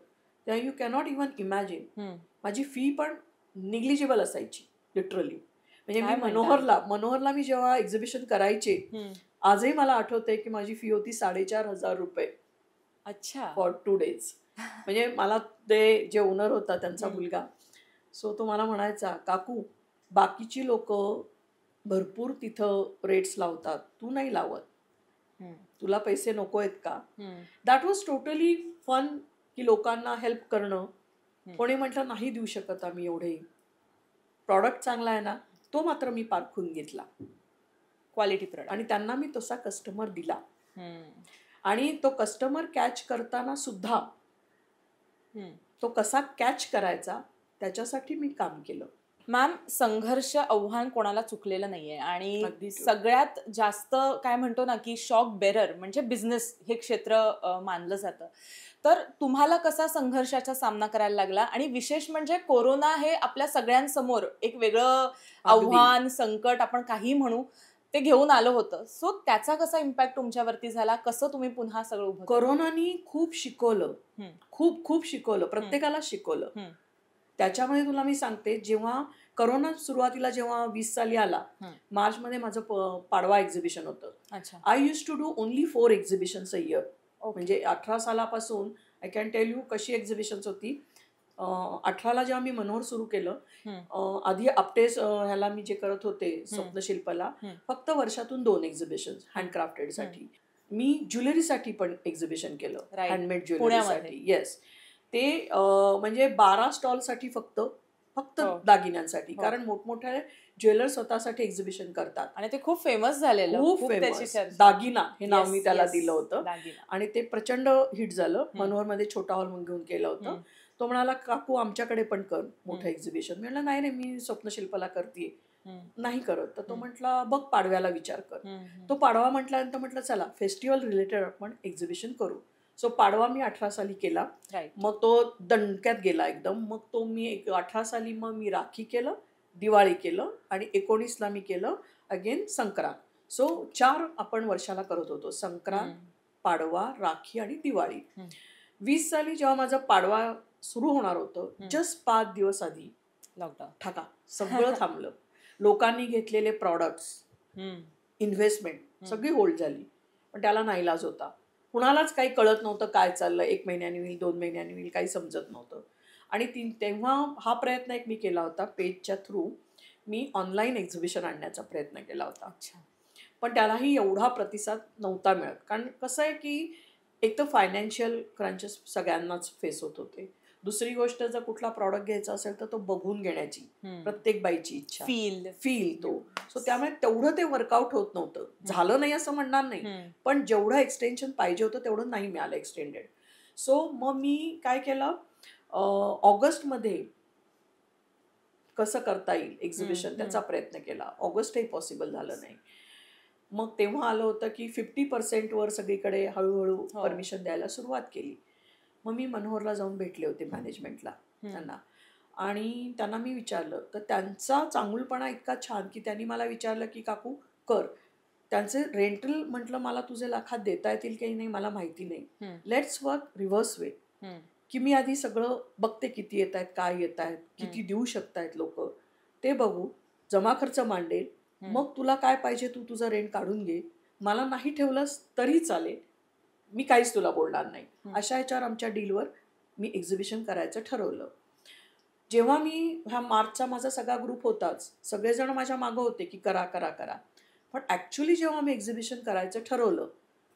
तेव्हा यू कॅनॉट इव्हन इमॅजिन, माझी फी पण निग्लिजिबल असायची लिटरली. म्हणजे मी मनोहरला मी जेव्हा एक्झिबिशन करायचे, आजही मला आठवतंय की माझी फी होती 4,500 रुपये. अच्छा. For 2 days. म्हणजे मला ते जे ओनर होता त्यांचा मुलगा, सो तो मला म्हणायचा, काकू बाकीची लोक भरपूर तिथं रेट्स लावतात, तू नाही लावत, तुला पैसे नको आहेत का. दॅट वॉज टोटली फन, की लोकांना हेल्प करणं. कोणी म्हटलं नाही देऊ शकत आम्ही एवढे, प्रॉडक्ट चांगला आहे ना, तो मात्र मी पारखून घेतला, क्वालिटी प्रॉडक्ट, आणि त्यांना मी तसा कस्टमर दिला. आणि तो कस्टमर कॅच करताना सुद्धा तो कसा कॅच करायचा त्याच्यासाठी मी काम केलं. मॅम, संघर्ष आव्हान कोणाला चुकलेलं नाहीये. आणि सगळ्यात जास्त काय म्हणतो ना की शॉक बेरर म्हणजे बिझनेस हे क्षेत्र मानलं जातं. तर तुम्हाला कसा संघर्षाचा सामना करायला लागला, आणि विशेष म्हणजे कोरोना हे आपल्या सगळ्यांसमोर एक वेगळं आव्हान, संकट, आपण काही म्हणू, ते घेऊन आलं होतं. सो त्याचा कसा इम्पॅक्ट तुमच्यावरती झाला, कसं तुम्ही पुन्हा सगळं उभं? कोरोनानी खूप शिकवलं, खूप खूप शिकवलं, प्रत्येकाला शिकवलं. त्याच्यामध्ये तुला मी सांगते, जेव्हा कोरोना सुरुवातीला जेव्हा 20 साली आला, मार्चमध्ये माझं पाडवा एक्झिबिशन होतं. I use to do only 4 exhibitions a year. म्हणजे 18 सालापासून आय कॅन टेल यू कशी एक्झिबिशन्स होती. 18ला जेव्हा मी मनोहर सुरू केलं, आधी आपटेस ह्याला मी जे करत होते स्वप्नशिल्पला, फक्त वर्षातून 2 एक्झिबिशन्स हँडक्राफ्टेडसाठी. मी ज्वेलरीसाठी पण एक्झिबिशन केलं, हँडमेड ज्वेलरीसाठी. येस, ते म्हणजे 12 स्टॉलसाठी फक्त दागिन्यांसाठी. कारण मोठमोठ्या ज्वेलर स्वतःसाठी एक्झिबिशन करतात, आणि ते खूप फेमस झालेलं, खूप फेमस. दागिना हे नाव मी त्याला दिलं होतं, आणि ते प्रचंड हिट झालं. मनोहरमध्ये छोटा हॉल म्हणून घेऊन केलं होतं. तो म्हणाला, काकू आमच्याकडे पण कर मोठं एक्झिबिशन. मी म्हटलं नाही मी स्वप्नशिल्पाला करते, नाही करत. तर तो म्हटला, बघ पाडव्याला विचार कर. तो पाडवा म्हटल्यानंतर म्हटलं चला फेस्टिवल रिलेटेड आपण एक्झिबिशन करू. सो पाडवा मी 18 साली केला. मग तो दणक्यात गेला एकदम. मग तो मी 18 साली मग मी राखी केलं, दिवाळी केलं, आणि 19ला मी केलं अगेन संक्रांत. सो 4 आपण वर्षाला करत होतो, संक्रांत, पाडवा, राखी आणि दिवाळी. 20 साली जेव्हा माझं पाडवा सुरू होणार होतं, जस्ट 5 दिवस आधी लॉकडाऊन ठका, सगळं थांबलं. लोकांनी घेतलेले प्रॉडक्ट्स, इन्व्हेस्टमेंट सगळी होल्ड झाली. पण त्याला नाईलाज होता. कुणालाच काही कळत नव्हतं काय चाललं, 1 महिन्याने होईल, 2 महिन्याने होईल, काही समजत नव्हतं. आणि तेव्हा हा प्रयत्न एक मी केला होता, पेजच्या थ्रू मी ऑनलाईन एक्झिबिशन आणण्याचा प्रयत्न केला होता. पण त्यालाही एवढा प्रतिसाद नव्हता मिळत. कारण कसं आहे की एक तर फायनान्शियल क्रंचेस सगळ्यांनाच फेस होत होते. दुसरी गोष्ट, जर कुठला प्रॉडक्ट घ्यायचा असेल तर तो बघून घेण्याची प्रत्येक बाईची इच्छा, फील तो. सो त्यामुळे तेवढं ते वर्कआउट होत नव्हतं. झालं नाही असं म्हणणार नाही, पण जेवढं एक्सटेन्शन पाहिजे होतं तेवढं नाही मिळालं एक्सटेंडेड. सो मग मी काय केलं, ऑगस्टमध्ये कसं करता येईल एक्झिबिशन त्याचा प्रयत्न केला. ऑगस्टही पॉसिबल झालं नाही. मग तेव्हा आलं होतं की 50% सगळीकडे हळूहळू परमिशन द्यायला सुरुवात केली. मग मी मनोहरला जाऊन भेटले होते मॅनेजमेंटला त्यांना, आणि त्यांना मी विचारलं, तर त्यांचा चांगुलपणा इतका छान की त्यांनी मला विचारलं की काकू कर. त्यांचे रेंटल म्हटलं, मला तुझे लाखात देता येतील की नाही मला माहिती नाही, लेट्स वर्क रिव्हर्स वे, की मी आधी सगळं बघते किती येत आहेत, काय येत आहेत, किती देऊ शकतायत लोक, ते बघू, जमा खर्च मांडेल, मग तुला काय पाहिजे तू तुझं रेंट काढून घे, मला नाही ठेवलंस तरी चालेल, मी काहीच तुला बोलणार नाही. अशा ह्याच्यावर आमच्या डीलवर मी एक्झिबिशन करायचं ठरवलं. जेव्हा मी ह्या मार्चचा माझा सगळा ग्रुप होताच, सगळेजण माझ्या मागं होते की करा करा करा. पण ॲक्च्युली जेव्हा मी एक्झिबिशन करायचं ठरवलं,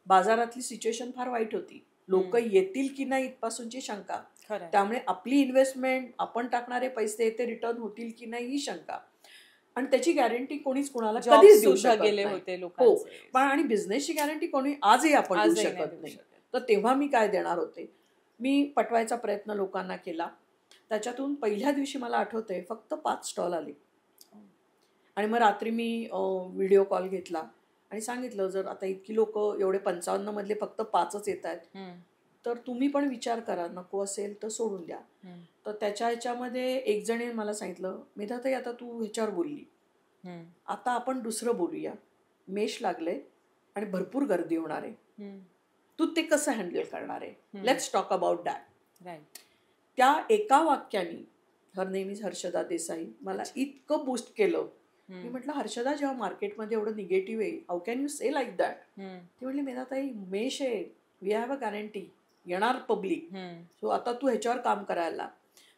बाजारातली सिच्युएशन फार वाईट होती. लोक येतील की नाही इथपासूनची शंका, त्यामुळे आपली इन्व्हेस्टमेंट, आपण टाकणारे पैसे ते रिटर्न होतील की नाही ही शंका, आणि त्याची गॅरंटी कोणीच कुणाला कधीच देऊ शकत नाही. हो, पण आणि बिझनेसची गॅरंटी कोणी आजही आपण देऊ शकत नाही. तर तेव्हा मी काय देणार होते, मी पटवायचा प्रयत्न लोकांना केला. त्याच्यातून पहिल्या दिवशी मला आठवतंय फक्त 5 स्टॉल आले. आणि मग रात्री मी व्हिडिओ कॉल घेतला आणि सांगितलं, जर आता इतकी लोक एवढे 55 मधले फक्त 5च येत आहेत, तर तुम्ही पण विचार करा, नको असेल तर सोडून द्या. तर त्याच्या ह्याच्यामध्ये एक जणी मला सांगितलं, मेधाताई आता तू ह्याच्यावर बोलली, आता आपण दुसरं बोलूया. मेष लागले आणि भरपूर गर्दी होणार आहे, तू ते कसं हँडल करणार आहे, लेट्स टॉक अबाउट दॅट. त्या एका वाक्याने, हर नेहमीच हर्षदा देसाई, मला इतकं बूस्ट केलं. मी म्हटलं, हर्षदा, जेव्हा मार्केटमध्ये एवढं निगेटिव्ह आहे, how can you say like that? ती म्हटली, मेधाताई, मेष आहे, वी हॅव अ गॅरंटी, येणार पब्लिक, सो आता तू ह्याच्यावर काम करायला.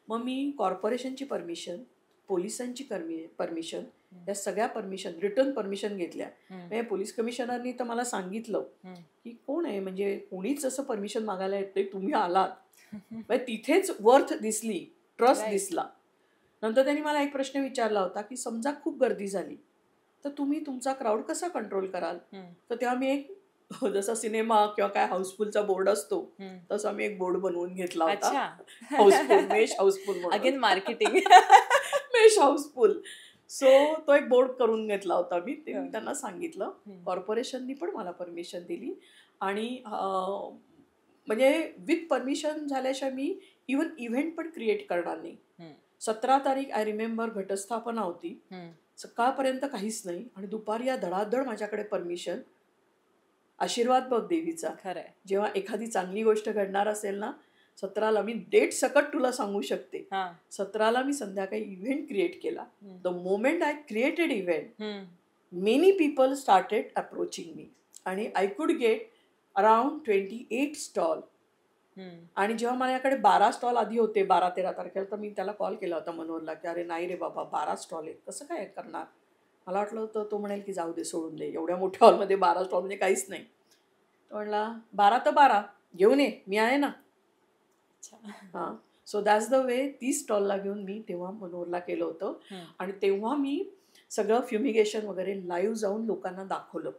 मग मी कॉर्पोरेशनची परमिशन, पोलिसांची परमिशन, या सगळ्या परमिशन, रिटर्न परमिशन घेतल्या. म्हणजे पोलीस कमिशनरनी तर मला सांगितलं की कोण आहे, म्हणजे कोणीच असं परमिशन मागायला येत नाही, तुम्ही आलात. म्हणजे तिथेच वर्थ दिसली, ट्रस्ट दिसला. नंतर त्यांनी मला एक प्रश्न विचारला होता की समजा खूप गर्दी झाली तर तुम्ही तुमचा क्राऊड कसा कंट्रोल कराल? तर तेव्हा मी एक, जसा सिनेमा किंवा काय हाऊसफुलचा बोर्ड असतो तसा मी एक बोर्ड बनवून घेतला होता. हाऊसफुल, मेष हाऊसफुल, अगेन मार्केटिंग, मेष हाऊसफुल. सो तो एक बोर्ड करून घेतला होता मी. ते मी त्यांना सांगितलं. कॉर्पोरेशननी पण मला परमिशन दिली आणि म्हणजे विथ परमिशन झाल्याशिवाय मी इव्हन इव्हेंट पण क्रिएट करणार नाही. 17 तारीख आय रिमेंबर, घटस्थापना होती. सकाळपर्यंत काहीच नाही आणि दुपारी या धडाधड माझ्याकडे परमिशन. आशीर्वाद बघ देवीचा. खरंय, जेव्हा एखादी चांगली गोष्ट घडणार असेल ना, 17ला मी डेट सकट तुला सांगू शकते. 17ला मी संध्याकाळी इव्हेंट क्रिएट केला. The moment I created event, many people started approaching me आणि I could get around 28 stall. आणि जेव्हा माझ्याकडे 12 स्टॉल आधी होते 12-13 तारखेला, तर मी त्याला कॉल केला होता मनोहरला की अरे नाही रे बाबा, 12 स्टॉल आहेत, कसं काय करणार? मला वाटलं होतं तो म्हणेल की जाऊ दे, सोडून दे, एवढ्या मोठ्या हॉलमध्ये 12 स्टॉल म्हणजे काहीच नाही. तो म्हणला 12 तर 12 घेऊन ये, मी आहे ना. हां, सो दॅट्स द वे 30 स्टॉलला घेऊन मी तेव्हा मनोहरला केलं होतं. आणि तेव्हा मी सगळं फ्युमिगेशन वगैरे लाईव्ह जाऊन लोकांना दाखवलं.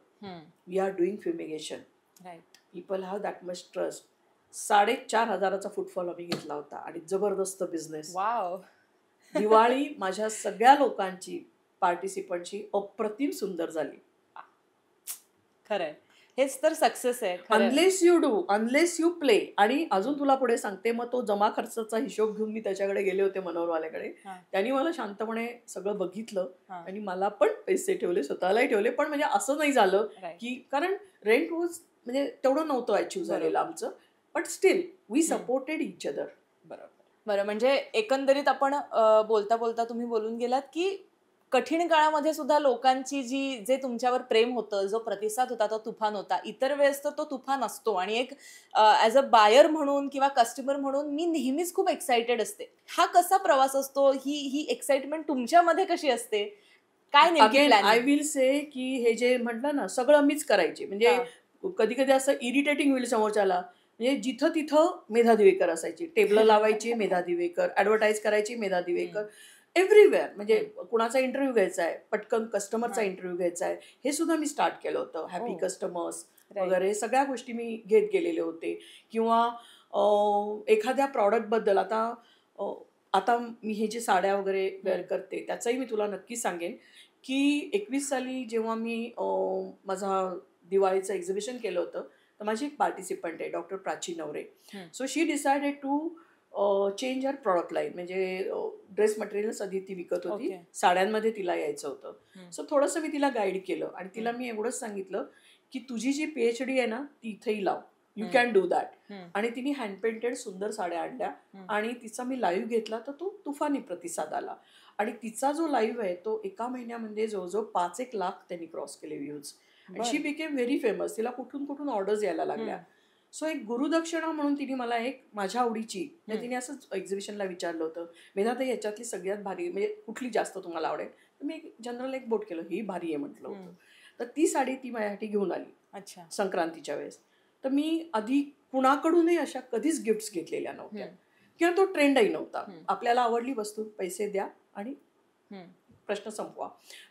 We are doing fumigation, people have that much trust. 4,500चा फुटफॉल आम्ही घेतला होता आणि जबरदस्त बिझनेस. वाव. दिवाळी माझ्या सगळ्या लोकांची, पार्टिसिपंटची अप्रतिम सुंदर झाली. खरंय, हेच तर सक्सेस आहे. Unless you do, unless you play. आणि अजून तुला पुढे सांगते, मग तो जमा खर्चाचा हिशोब घेऊन मी त्याच्याकडे गेले होते, मनोहरवाल्याकडे. त्यांनी मला शांतपणे सगळं बघितलं आणि मला पण पैसे ठेवले, स्वतःलाही ठेवले. पण म्हणजे असं नाही झालं की, कारण रेंट वॉज म्हणजे तेवढं नव्हतं अचीव्ह झालेलं आमचं, but still we supported each other. बरं, म्हणजे एकंदरीत आपण बोलता बोलता तुम्ही बोलून गेलात की कठीण काळामध्ये सुद्धा लोकांची जे तुमच्यावर प्रेम होतं, जो प्रतिसाद होता, तो तुफान होता. इतर वेळेस तर तो तुफान असतो आणि एक ॲज अ बायर म्हणून किंवा कस्टमर म्हणून मी नेहमीच खूप एक्सायटेड असते. हा कसा प्रवास असतो? ही एक्साइटमेंट तुमच्यामध्ये कशी असते? काय नेमकी प्लॅन? आय विल से की हे जे म्हटलं ना, सगळं मीच करायचे. म्हणजे कधी कधी असं इरिटेटिंग होईल समोरच्याला, म्हणजे जिथं तिथं मेधा दिवेकर असायची, टेबल लावायची मेधा दिवेकर, ॲडव्हर्टाईज करायची मेधा दिवेकर, एव्हरीवेअर. म्हणजे कुणाचा इंटरव्ह्यू घ्यायचा आहे, पटकन कस्टमरचा इंटरव्ह्यू घ्यायचा आहे, हे सुद्धा मी स्टार्ट केलं होतं. हॅपी कस्टमर्स वगैरे सगळ्या गोष्टी मी घेत गेलेले होते. किंवा एखाद्या प्रॉडक्टबद्दल, आता मी हे जे साड्या वगैरे वेअर करते त्याचंही मी तुला नक्की सांगेन की 21 साली जेव्हा मी माझा दिवाळीचं एक्झिबिशन केलं होतं, तर माझी एक पार्टिसिपंट आहे, doctor Prachi Navare. So she decided to change her product line. म्हणजे ड्रेस मटेरियल्स आधी ती विकत होती, साड्यांमध्ये तिला यायचं होतं. सो थोडंसं मी तिला गाईड केलं आणि तिला मी एवढंच सांगितलं की तुझी जी PhD आहे ना, ती इथेही लाव, यू कॅन डू दॅट. आणि तिने हँड पेंटेड सुंदर साड्या आणल्या आणि तिचा मी लाईव्ह घेतला, तर तो तुफानी प्रतिसाद आला. आणि तिचा जो लाईव्ह आहे तो एका महिन्यामध्ये जवळजवळ 5-1 लाख त्यांनी क्रॉस केले व्ह्यूज. आणि शी बिकेम व्हेरी फेमस. तिला कुठून कुठून ऑर्डर्स यायला लागल्या. सो एक गुरुदक्षिणा म्हणून तिने मला एक माझ्या आवडीची, तिने असंच एक्झिबिशनला विचारलं होतं, मेधाताई याच्यातली सगळ्यात भारी म्हणजे कुठली जास्त तुम्हाला आवडेल? तर मी जनरल एक बोट केलं, ही भारी आहे म्हटलं होतं. तर ती साडी ती माझ्यासाठी घेऊन आली संक्रांतीच्या वेळेस. तर मी आधी कुणाकडूनही अशा कधीच गिफ्ट्स घेतलेल्या नव्हत्या किंवा तो ट्रेंडही नव्हता. आपल्याला आवडली वस्तू, पैसे द्या आणि प्रश्न संपवा.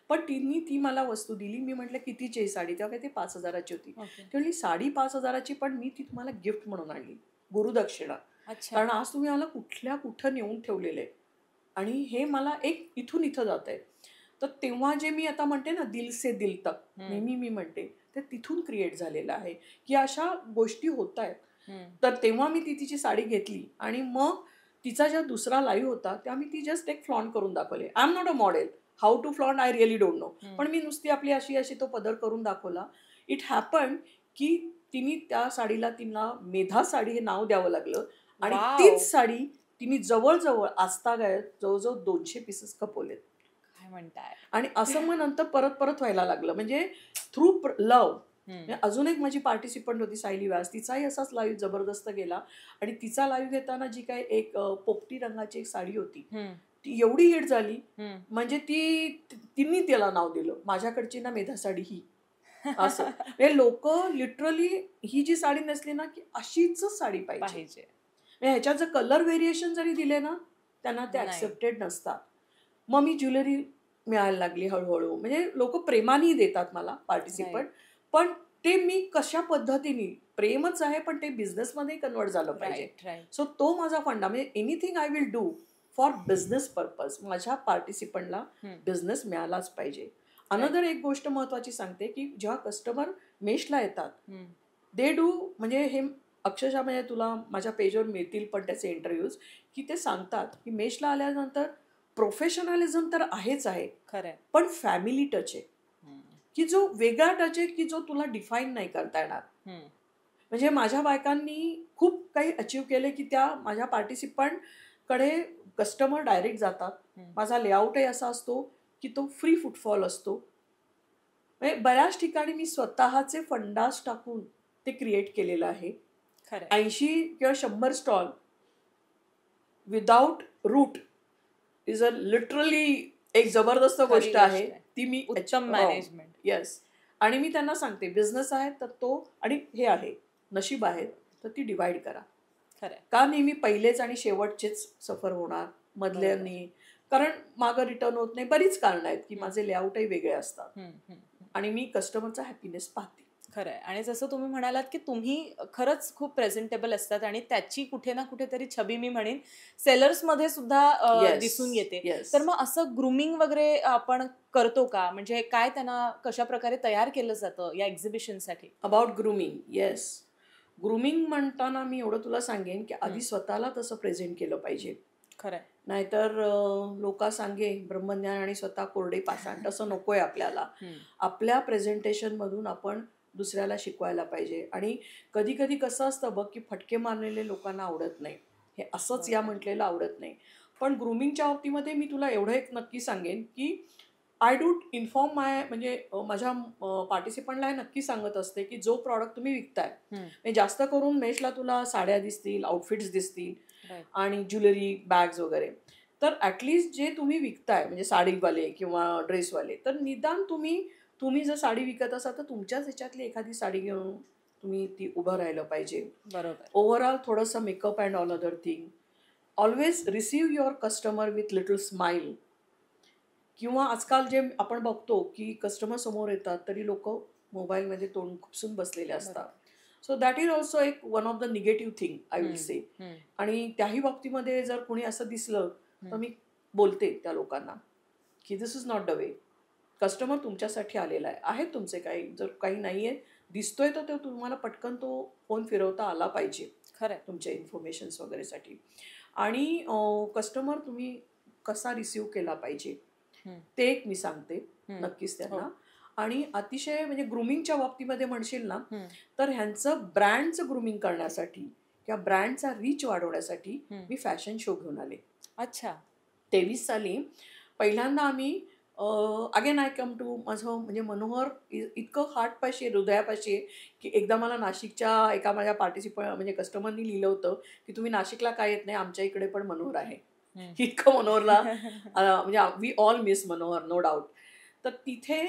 पण ती मला वस्तू दिली. मी म्हटलं कितीची आहे साडी? तेव्हा काय ते 5,000ची होती. ती म्हणली साडी 5,000ची, पण मी ती तुम्हाला गिफ्ट म्हणून आणली, गुरुदक्षिणा. अच्छा. कारण आज तुम्ही मला कुठल्या कुठं नेऊन ठेवलेलं आहे आणि हे मला एक इथून इथं जात आहे. तर तेव्हा जे मी आता म्हणते ना, दिल से दिल तक नेहमी मी म्हणते, ते तिथून क्रिएट झालेलं आहे की अशा गोष्टी होत आहेत. तर तेव्हा मी ती तिची साडी घेतली आणि मग तिचा ज्या दुसरा लाईव्ह होता त्या मी ती जस्ट एक फ्लॉन्ट करून दाखवले. I am not a model, how to flaunt I really don't know, पण मी नुसती आपली अशी अशी तो पदर करून दाखवला. इट हॅपन की तिने त्या साडीला तिला मेधा साडी हे नाव द्यावं लागलं आणि तीच साडी तिने जवळजवळ आजतागायत जवळजवळ 200 पीसेस खपवलेत. काय म्हणताय. आणि असं मग नंतर परत परत व्हायला लागलं, म्हणजे थ्रू लव्ह. अजून एक माझी पार्टिसिपंट होती सायली व्यास, तिचाही असाच लाईव्ह जबरदस्त गेला आणि तिचा लाईव्ह घेताना जी काय एक पोपटी रंगाची एक साडी होती ती एवढी हिट झाली, म्हणजे तिने त्याला नाव दिलं, माझ्याकडची ना मेधा साडी ही. असं हे लोक लिटरली ही जी साडी नेसली ना की अशीच साडी पाहिजे. ह्याच्यात जर कलर व्हेरिएशन जरी दिले ना त्यांना ते ऍक्सेप्टेड नसतात. मग मी ज्वेलरी मिळायला लागली हळूहळू, म्हणजे लोक प्रेमाने देतात मला पार्टिसिपंट, पण ते मी कशा पद्धतीने, प्रेमच आहे पण ते बिझनेसमध्ये कन्वर्ट झालं पाहिजे. सो तो माझा फंडा, म्हणजे anything I will do for business purpose. माझ्या पार्टिसिपंटला बिझनेस मिळालाच पाहिजे. अनदर एक गोष्ट महत्वाची सांगते की जेव्हा कस्टमर मेशला येतात दे डू, म्हणजे हे अक्षरशः म्हणजे तुला माझ्या पेजवर मिळतील पण त्याचे इंटरव्ह्यूज, की ते सांगतात की मेशला आल्यानंतर प्रोफेशनलिझम तर आहेच आहे, पण फॅमिली टच आहे की जो वेगळा टच आहे की जो तुला डिफाईन नाही करता येणार. म्हणजे माझ्या बायकांनी खूप काही अचीव्ह केले की त्या माझ्या पार्टिसिपंटकडे कस्टमर डायरेक्ट जातात. माझा लेआउटही असा असतो की तो फ्री फुटफॉल असतो. म्हणजे बऱ्याच ठिकाणी मी स्वतःचे फंडास टाकून ते क्रिएट केलेलं आहे. 80 किंवा 100 stall without route is a literally एक जबरदस्त गोष्ट आहे ती. मी उत्तम मॅनेजमेंट. येस. आणि मी त्यांना सांगते बिझनेस आहे तर तो, आणि हे आहे नशीब आहे तर ती डिवाइड करा. का नेहमी पहिलेच आणि शेवटचेच सफर होणार, मधल्यांनी कारण मागं रिटर्न होत नाही. बरीच कारणं आहेत की माझे लेआउटही वेगळे असतात आणि मी कस्टमरचा हॅपीनेस पाहते. खरंय. आणि जसं तुम्ही म्हणालात की तुम्ही खरंच खूप प्रेझेंटेबल असतात आणि त्याची कुठे ना कुठेतरी छबी मी म्हणेन सेलर्स मध्ये सुद्धा दिसून येते. तर मग असं ग्रूमिंग वगैरे आपण करतो का, म्हणजे काय त्यांना कशा प्रकारे तयार केलं जातं या एक्झिबिशनसाठी? About grooming, yes. ग्रूमिंग म्हणताना मी एवढं तुला सांगेन की आधी स्वतःला तसं प्रेझेंट केलं पाहिजे. खरंय. नाहीतर लोक सांगे ब्रह्मज्ञान आणि स्वतः कोरडे पाषाण, तसं नकोय आपल्याला. आपल्या प्रेझेंटेशन मधून आपण दुसऱ्याला शिकवायला पाहिजे. आणि कधी कधी कसं असतं बघ की फटके मारलेले लोकांना आवडत नाही, हे असंच या म्हटलेलं आवडत नाही. पण ग्रूमिंगच्या बाबतीमध्ये मी तुला एवढं एक नक्की सांगेन की आय डू इन्फॉर्म म्हणजे माझ्या पार्टिसिपंटला हे नक्की सांगत असते की जो प्रॉडक्ट तुम्ही विकताय, जास्त करून मेशला तुला साड्या दिसतील, आउटफिट्स दिसतील आणि ज्वेलरी, बॅग्स वगैरे, तर ॲटलिस्ट जे तुम्ही विकताय म्हणजे साडीवाले किंवा ड्रेसवाले, तर निदान तुम्ही जर साडी विकत असाल तर तुमच्याच ह्याच्यातली एखादी साडी घेऊन तुम्ही ती उभं राहिलं पाहिजे. बरोबर. ओव्हरऑल थोडंसं makeup and all other thing. Always receive your customer with little smile. किंवा आजकाल जे आपण बघतो की कस्टमर समोर येतात तरी लोक मोबाईलमध्ये तोंड खुपसून बसलेले असतात. सो दॅट इज ऑल्सो एक one of the negative thing I will say. आणि त्याही बाबतीमध्ये जर कोणी असं दिसलं तर मी बोलते त्या लोकांना की this is not the way. Customer तुमच्यासाठी आलेला आहे तुमचे काही जर काही नाही आहे दिसतोय तर ते तुम्हाला पटकन तो फोन फिरवता आला पाहिजे खरं तुमच्या इन्फॉर्मेशन्स वगैरेसाठी. आणि कस्टमर तुम्ही कसा रिसीव्ह केला पाहिजे ते एक मी सांगते नक्कीच त्यांना. आणि अतिशय म्हणजे ग्रूमिंगच्या बाबतीमध्ये म्हणशील ना तर ह्यांचं ब्रँडचं ग्रूमिंग करण्यासाठी किंवा ब्रँडचा रीच वाढवण्यासाठी मी फॅशन शो घेऊन आले. अच्छा. 23 साली पहिल्यांदा आम्ही अगेन आय कम टू माझं म्हणजे मनोहर इतकं हार्टपाशी आहे, हृदयापाशी आहे की एकदा मला नाशिकच्या एका माझ्या म्हणजे कस्टमरनी लिहिलं होतं की तुम्ही नाशिकला काय येत नाही, आमच्या इकडे पण मनोहर आहे. इतकं मनोहरला म्हणजे we all miss Manohar, no doubt. तर तिथे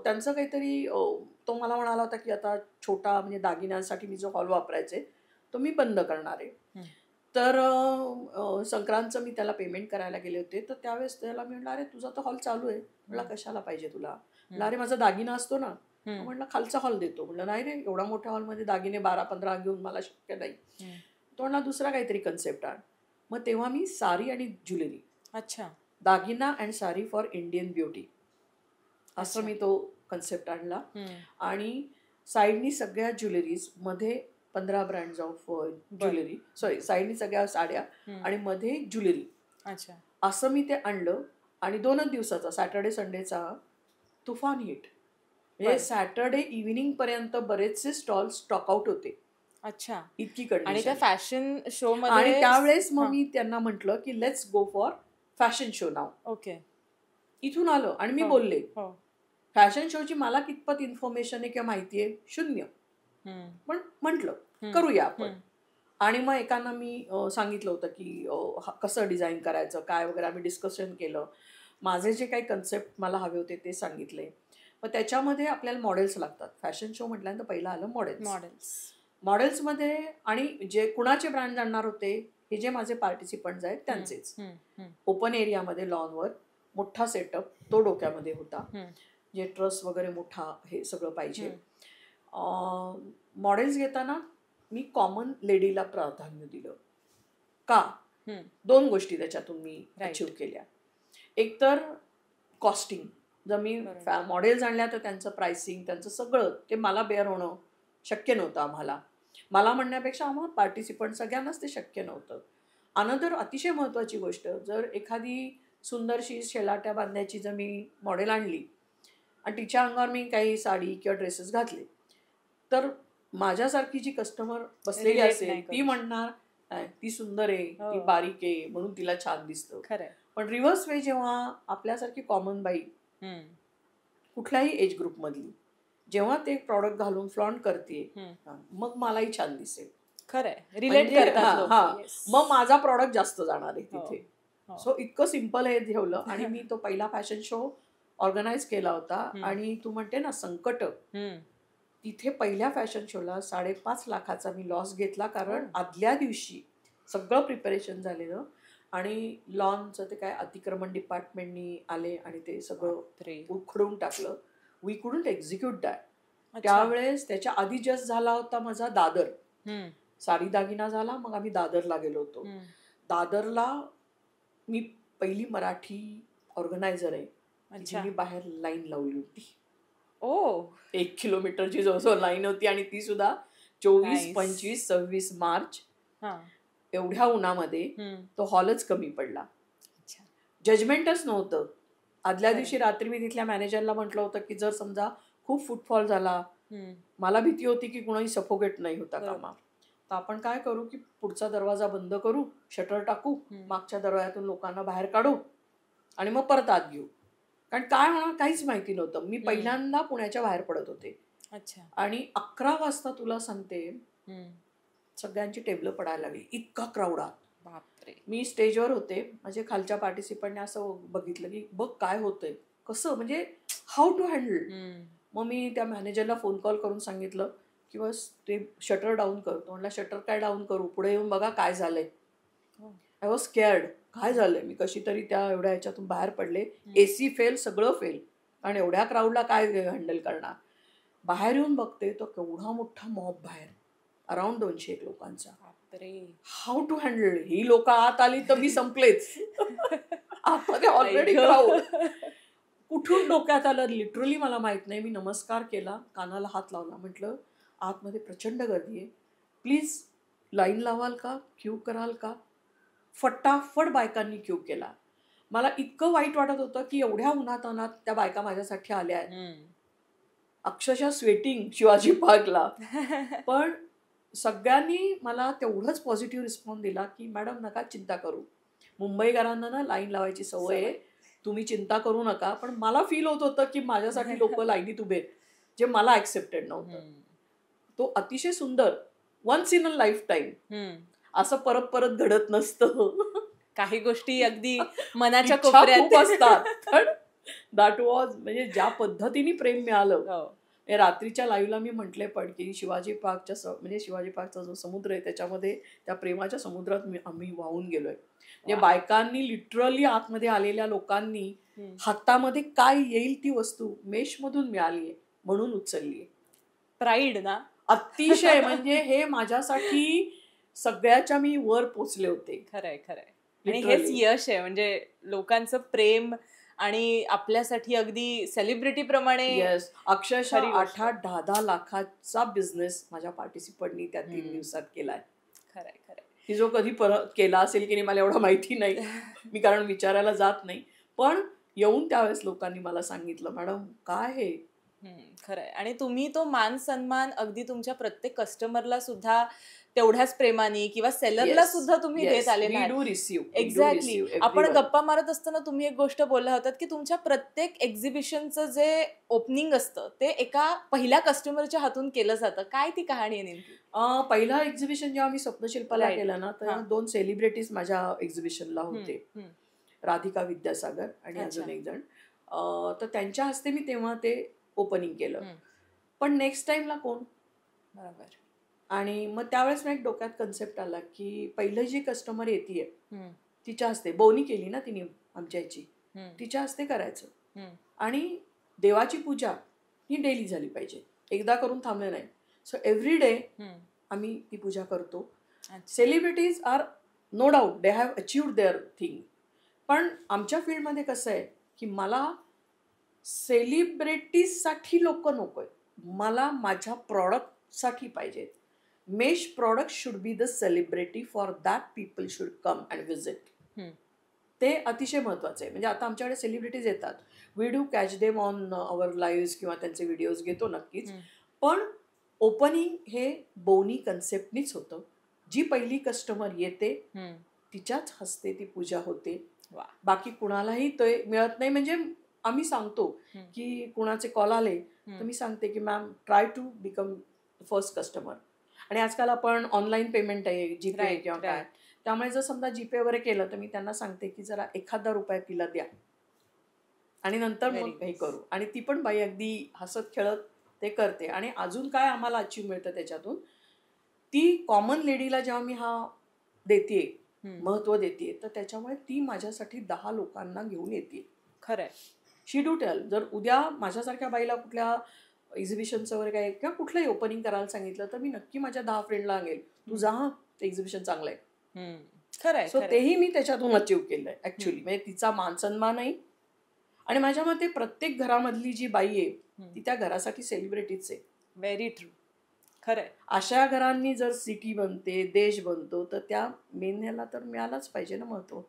त्यांचं काहीतरी तो मला म्हणाला होता की आता छोटा म्हणजे दागिन्यांसाठी मी जो हॉल वापरायचे तो मी बंद करणार आहे. तर संक्रांतचं मी त्याला पेमेंट करायला गेले होते. तर त्यावेळेस त्याला मी म्हटलं अरे तुझा तर हॉल चालू आहे. म्हटलं कशाला पाहिजे तुला. म्हटलं अरे माझा दागिना असतो ना. म्हटलं खालचा हॉल देतो. म्हटलं नाही रे एवढा मोठ्या हॉलमध्ये दागिने 12-15 घेऊन मला शक्य नाही. तो म्हणला दुसरा काहीतरी कन्सेप्ट आण. मग तेव्हा मी साडी आणि ज्वेलरी, अच्छा. दागिना and sari for Indian beauty, असं अच्छा. मी तो कन्सेप्ट आणला. हम्म. आणि साईडनी सगळ्या ज्वेलरीज मध्ये 15 ब्रँड्स ऑफ ज्वेलरी, सॉरी साईडनी सगळ्या साड्या आणि मध्ये ज्वेलरी, अच्छा. असं मी ते आणलं. आणि 2च दिवसाचा सॅटर्डे संडेचा तुफान हिट. म्हणजे सॅटर्डे इव्हिनिंग पर्यंत बरेचसे स्टॉल स्टॉक आउट होते. अच्छा. इतकी आणि त्या कंडिशन. फॅशन शो आणि मध्ये त्यावेळेस मग मी त्यांना म्हटलं की let's go for fashion show now. Okay. इथून आलं आणि मी हो. बोलले हो. फॅशन शोची मला कितपत इन्फॉर्मेशन आहे किंवा माहिती आहे, 0. पण म्हटलं करूया आपण. आणि मग एकांना मी सांगितलं होतं की कसं डिझाईन करायचं काय वगैरे, आम्ही डिस्कशन केलं. माझे जे काही कन्सेप्ट मला हवे होते ते सांगितले. मग त्याच्यामध्ये आपल्याला मॉडेल्स लागतात. फॅशन शो म्हटल्यानंतर पहिलं आलं मॉडेल्स. मॉडेल्समध्ये आणि जे कुणाचे ब्रँड आणणार होते, हे जे माझे पार्टिसिपंट्स आहेत त्यांचेच. ओपन एरियामध्ये लॉनवर मोठा सेटअप तो डोक्यामध्ये होता. जे ट्रस वगैरे मोठा हे सगळं पाहिजे. मॉडेल्स घेताना मी कॉमन लेडीला प्राधान्य दिलं. का? 2 गोष्टी त्याच्यातून मी अचीव्ह केल्या. एक तर कॉस्टिंग. जर मी मॉडेल्स आणल्या तर त्यांचं प्राइसिंग, त्यांचं सगळं ते मला बेअर होणं शक्य नव्हतं आम्हाला. मला म्हणण्यापेक्षा आम्हाला पार्टिसिपंट सगळ्यांनाच ते शक्य नव्हतं. अनदर अतिशय महत्त्वाची गोष्ट, जर एखादी सुंदरशी शेलाट्या बांधण्याची जर मी मॉडेल आणली आणि तिच्या अंगावर मी काही साडी किंवा ड्रेसेस घातले, तर माझ्यासारखी जी कस्टमर बसलेली असेल ती म्हणणार ती सुंदर आहे, ती बारीक आहे म्हणून तिला छान दिसतं. पण रिव्हर्स वे जेव्हा आपल्यासारखी कॉमन बाई कुठल्याही एज ग्रुप मधली जेव्हा ते प्रॉडक्ट घालून फ्लॉन्ट करते, मग मलाही छान दिसेल. खरंय, रिलेट करतात. मग माझा प्रॉडक्ट जास्त जाणार आहे तिथे. सो इतकं सिम्पल हे ठेवलं. आणि मी तो पहिला फॅशन शो ऑर्गनाईज केला होता. आणि तू म्हणते ना संकट, तिथे पहिल्या फॅशन शोला 5.5 लाखाचा मी लॉस घेतला. कारण आदल्या दिवशी सगळं प्रिपरेशन झालेलं आणि लॉनचं ते काय अतिक्रमण डिपार्टमेंटनी आले आणि ते सगळं उखडून टाकलं. We couldn't execute that. त्यावेळेस त्याच्या आधी जस्ट झाला होता माझा दादर. साडी दागिना झाला, मग आम्ही दादरला गेलो होतो. दादरला मी पहिली मराठी ऑर्गनायझर आहे जिने बाहेर लाईन लावली होती. 1 किलोमीटरची जवळजवळ लाईन होती. आणि ती सुद्धा 24, 25, 26 मार्च एवढ्या उन्हामध्ये. तो हॉलच कमी पडला. जजमेंटच नव्हतं. आदल्या दिवशी रात्री मी तिथल्या मॅनेजरला म्हटलं होतं की जर समजा खूप फुटफॉल झाला, मला भीती होती की कुणाही सफोकेट नाही होता कामा, तर आपण काय करू की पुढचा दरवाजा बंद करू, शटर टाकू, मागच्या दरवाजातून लोकांना बाहेर काढू आणि मग परत आत घेऊ. कारण काय होणार काहीच माहिती नव्हतं. मी पहिल्यांदा पुण्याच्या बाहेर पडत होते. आणि 11 वाजता तुला सांगते सगळ्यांची टेबल पडायला लागली, इतका क्राऊड आत. मी स्टेजवर होते. माझे खालच्या पार्टिसिपंटने असं बघितलं की बघ काय होतंय, कसं म्हणजे हाऊ टू हँडल. मग मी त्या मॅनेजरला फोन कॉल करून सांगितलं की बस ते शटर डाऊन करतो. म्हणलं शटर काय डाऊन करू, पुढे येऊन बघा काय झालंय. I was scared. काय झालंय. मी कशी तरी त्या एवढ्या ह्याच्यातून बाहेर पडले. AC फेल, सगळं फेल. कारण एवढ्या क्राऊडला काय हँडल करणार. बाहेर येऊन बघते तो केवढा मोठा मॉब बाहेर, अराउंड 200 लोकांचा. How to handle. ही लोक आत आली तर मी संपलेच. आतमध्ये ऑलरेडी क्राऊड. कुठून डोक्यात आलं लिटरली मला माहित नाही. मी नमस्कार केला, कानाला हात लावला, म्हटलं आतमध्ये प्रचंड गर्दी आहे, प्लीज लाईन लावाल का, क्यू कराल का. फटाफट बायकांनी क्यू केला. मला इतकं वाईट वाटत होतं की एवढ्या उन्हात अनात त्या बायका माझ्यासाठी आल्या आहेत, अक्षरशः स्वेटिंग शिवाजी पार्कला. पण सगळ्यांनी मला तेवढंच पॉझिटिव्ह रिस्पॉन्स दिला की मॅडम नका चिंता करू, मुंबईकरांना ना लाईन लावायची सवय आहे, तुम्ही चिंता करू नका. पण मला फील होत होतं की माझ्यासाठी लोक लाईनीत उभे, जे मला ऍक्सेप्टेड नव्हतं. तो अतिशय सुंदर, once in a lifetime, असं परत परत घडत नसतं. काही गोष्टी अगदी मनाच्या कोपऱ्यात असतात. दॅट वॉज म्हणजे ज्या पद्धतीने प्रेम मिळालं. रात्रीच्या लाईव्हला मी म्हटले पण की शिवाजी पार्कच्या म्हणजे शिवाजी पार्कचा जो समुद्र आहे त्याच्यामध्ये त्या प्रेमाच्या समुद्रात आम्ही वाहून गेलोय. म्हणजे बायकांनी लिटरली आतमध्ये आलेल्या लोकांनी हातामध्ये काय येईल ती वस्तू मेशमधून मिळालीये म्हणून उचललीये. प्राईड ना अतिशय. म्हणजे हे माझ्यासाठी सगळ्याच्या मी वर पोचले होते. खरंय आणि हेच यश आहे, म्हणजे लोकांचं प्रेम आणि आपल्यासाठी अगदी सेलिब्रिटी प्रमाणे. येस, अक्षरशः 8-10 लाखाचा बिझनेस माझ्या पार्टिसिपंटनी त्या 3 दिवसात केलाय. खरंय की जो कधी परत केला असेल की नाही मला एवढं माहिती नाही, मी कारण विचारायला जात नाही, पण येऊन त्यावेळेस लोकांनी मला सांगितलं मॅडम काय हे. खरंय. आणि तुम्ही तो मान सन्मान अगदी तुमच्या प्रत्येक कस्टमरला सुद्धा तेवढ्याच प्रेमाने किंवा सेलरला सुद्धा तुम्ही देत आले नाही. एक्झॅक्टली. आपण गप्पा मारत असताना तुम्ही एक गोष्ट बोलला होतात की तुमच्या प्रत्येक एक्झिबिशनचं जे ओपनिंग असतं ते एका पहिल्या कस्टमरच्या हातून केलं जातं. काय ती कहाणी आहे नेमकी? पहिला एक्झिबिशन जेव्हा मी स्वप्नशिल्पाला केलं ना, तर 2 सेलिब्रिटीज माझ्या एक्झिबिशनला होते, राधिका विद्यासागर आणि अजून एक जण. तर त्यांच्या हस्ते मी तेव्हा ते ओपनिंग केलं. पण नेक्स्ट टाइमला कोण. बरोबर. आणि मग त्यावेळेस मला एक डोक्यात कन्सेप्ट आला की पहिलं जी कस्टमर येते तिच्या हस्ते बोनी केली ना तिने आमच्या याची, तिच्या हस्ते करायचं. आणि देवाची पूजा ही डेली झाली पाहिजे, एकदा करून थांबले नाही. सो एव्हरी डे आम्ही ती पूजा करतो. Celebrities are no doubt they have achieved their thing. पण आमच्या फील्डमध्ये कसं आहे की मला सेलिब्रिटीजसाठी लोक नको आहेत, मला माझ्या प्रॉडक्टसाठी पाहिजेत. Mesh product should be the celebrity for that people should come and visit. ते अतिशय महत्त्वाचं आहे. म्हणजे आता आमच्याकडे सेलिब्रिटीज येतात, we do catch them on our live किंवा त्यांचे व्हिडिओज घेतो नक्कीच. पण ओपनिंग हे बोनी कन्सेप्टनीच होतं. जी पहिली कस्टमर येते तिच्याच हस्ते ती पूजा होते. बाकी कुणालाही ते मिळत नाही. म्हणजे आम्ही सांगतो की कुणाचे कॉल आले तर मी सांगते की ma'am try to become first customer. आणि आजकाल आपण ऑनलाईन पेमेंट आहे, जीपे किंवा काय, त्यामुळे जर समजा जीपे वगैरे केलं तर मी त्यांना सांगते की जरा ₹1000 तिला द्या आणि नंतर मग हे करू. आणि ती पण बाई अगदी हसत खेळत ते करते. आणि अजून काय आम्हाला अचीव मिळतं त्याच्यातून, ती कॉमन लेडीला जेव्हा मी हा देते, महत्त्व देते, तर त्याच्यामुळे ती माझ्यासाठी 10 लोकांना घेऊन येते. खरंय. शी डू टेल. जर उद्या माझ्यासारख्या बाईला कुठल्या एक्झिबिशनचं वगैरे काय किंवा कुठलंही ओपनिंग करायला सांगितलं तर मी नक्की माझ्या 10 फ्रेंडला सांगेल तू जा, एक्झिबिशन चांगलं आहे. खरंय. सो तेही मी त्याच्यातून अचीव केलंय ऍक्च्युली. म्हणजे तिचा मानसन्मानही. आणि माझ्या मते प्रत्येक घरामधली जी बाई आहे ती त्या घरासाठी सेलिब्रिटीच आहे. Very true. खरंय. अशा घरांनी जर सिटी बनते, देश बनतो, तर त्या मेन्याला तर मिळालाच पाहिजे ना महत्व.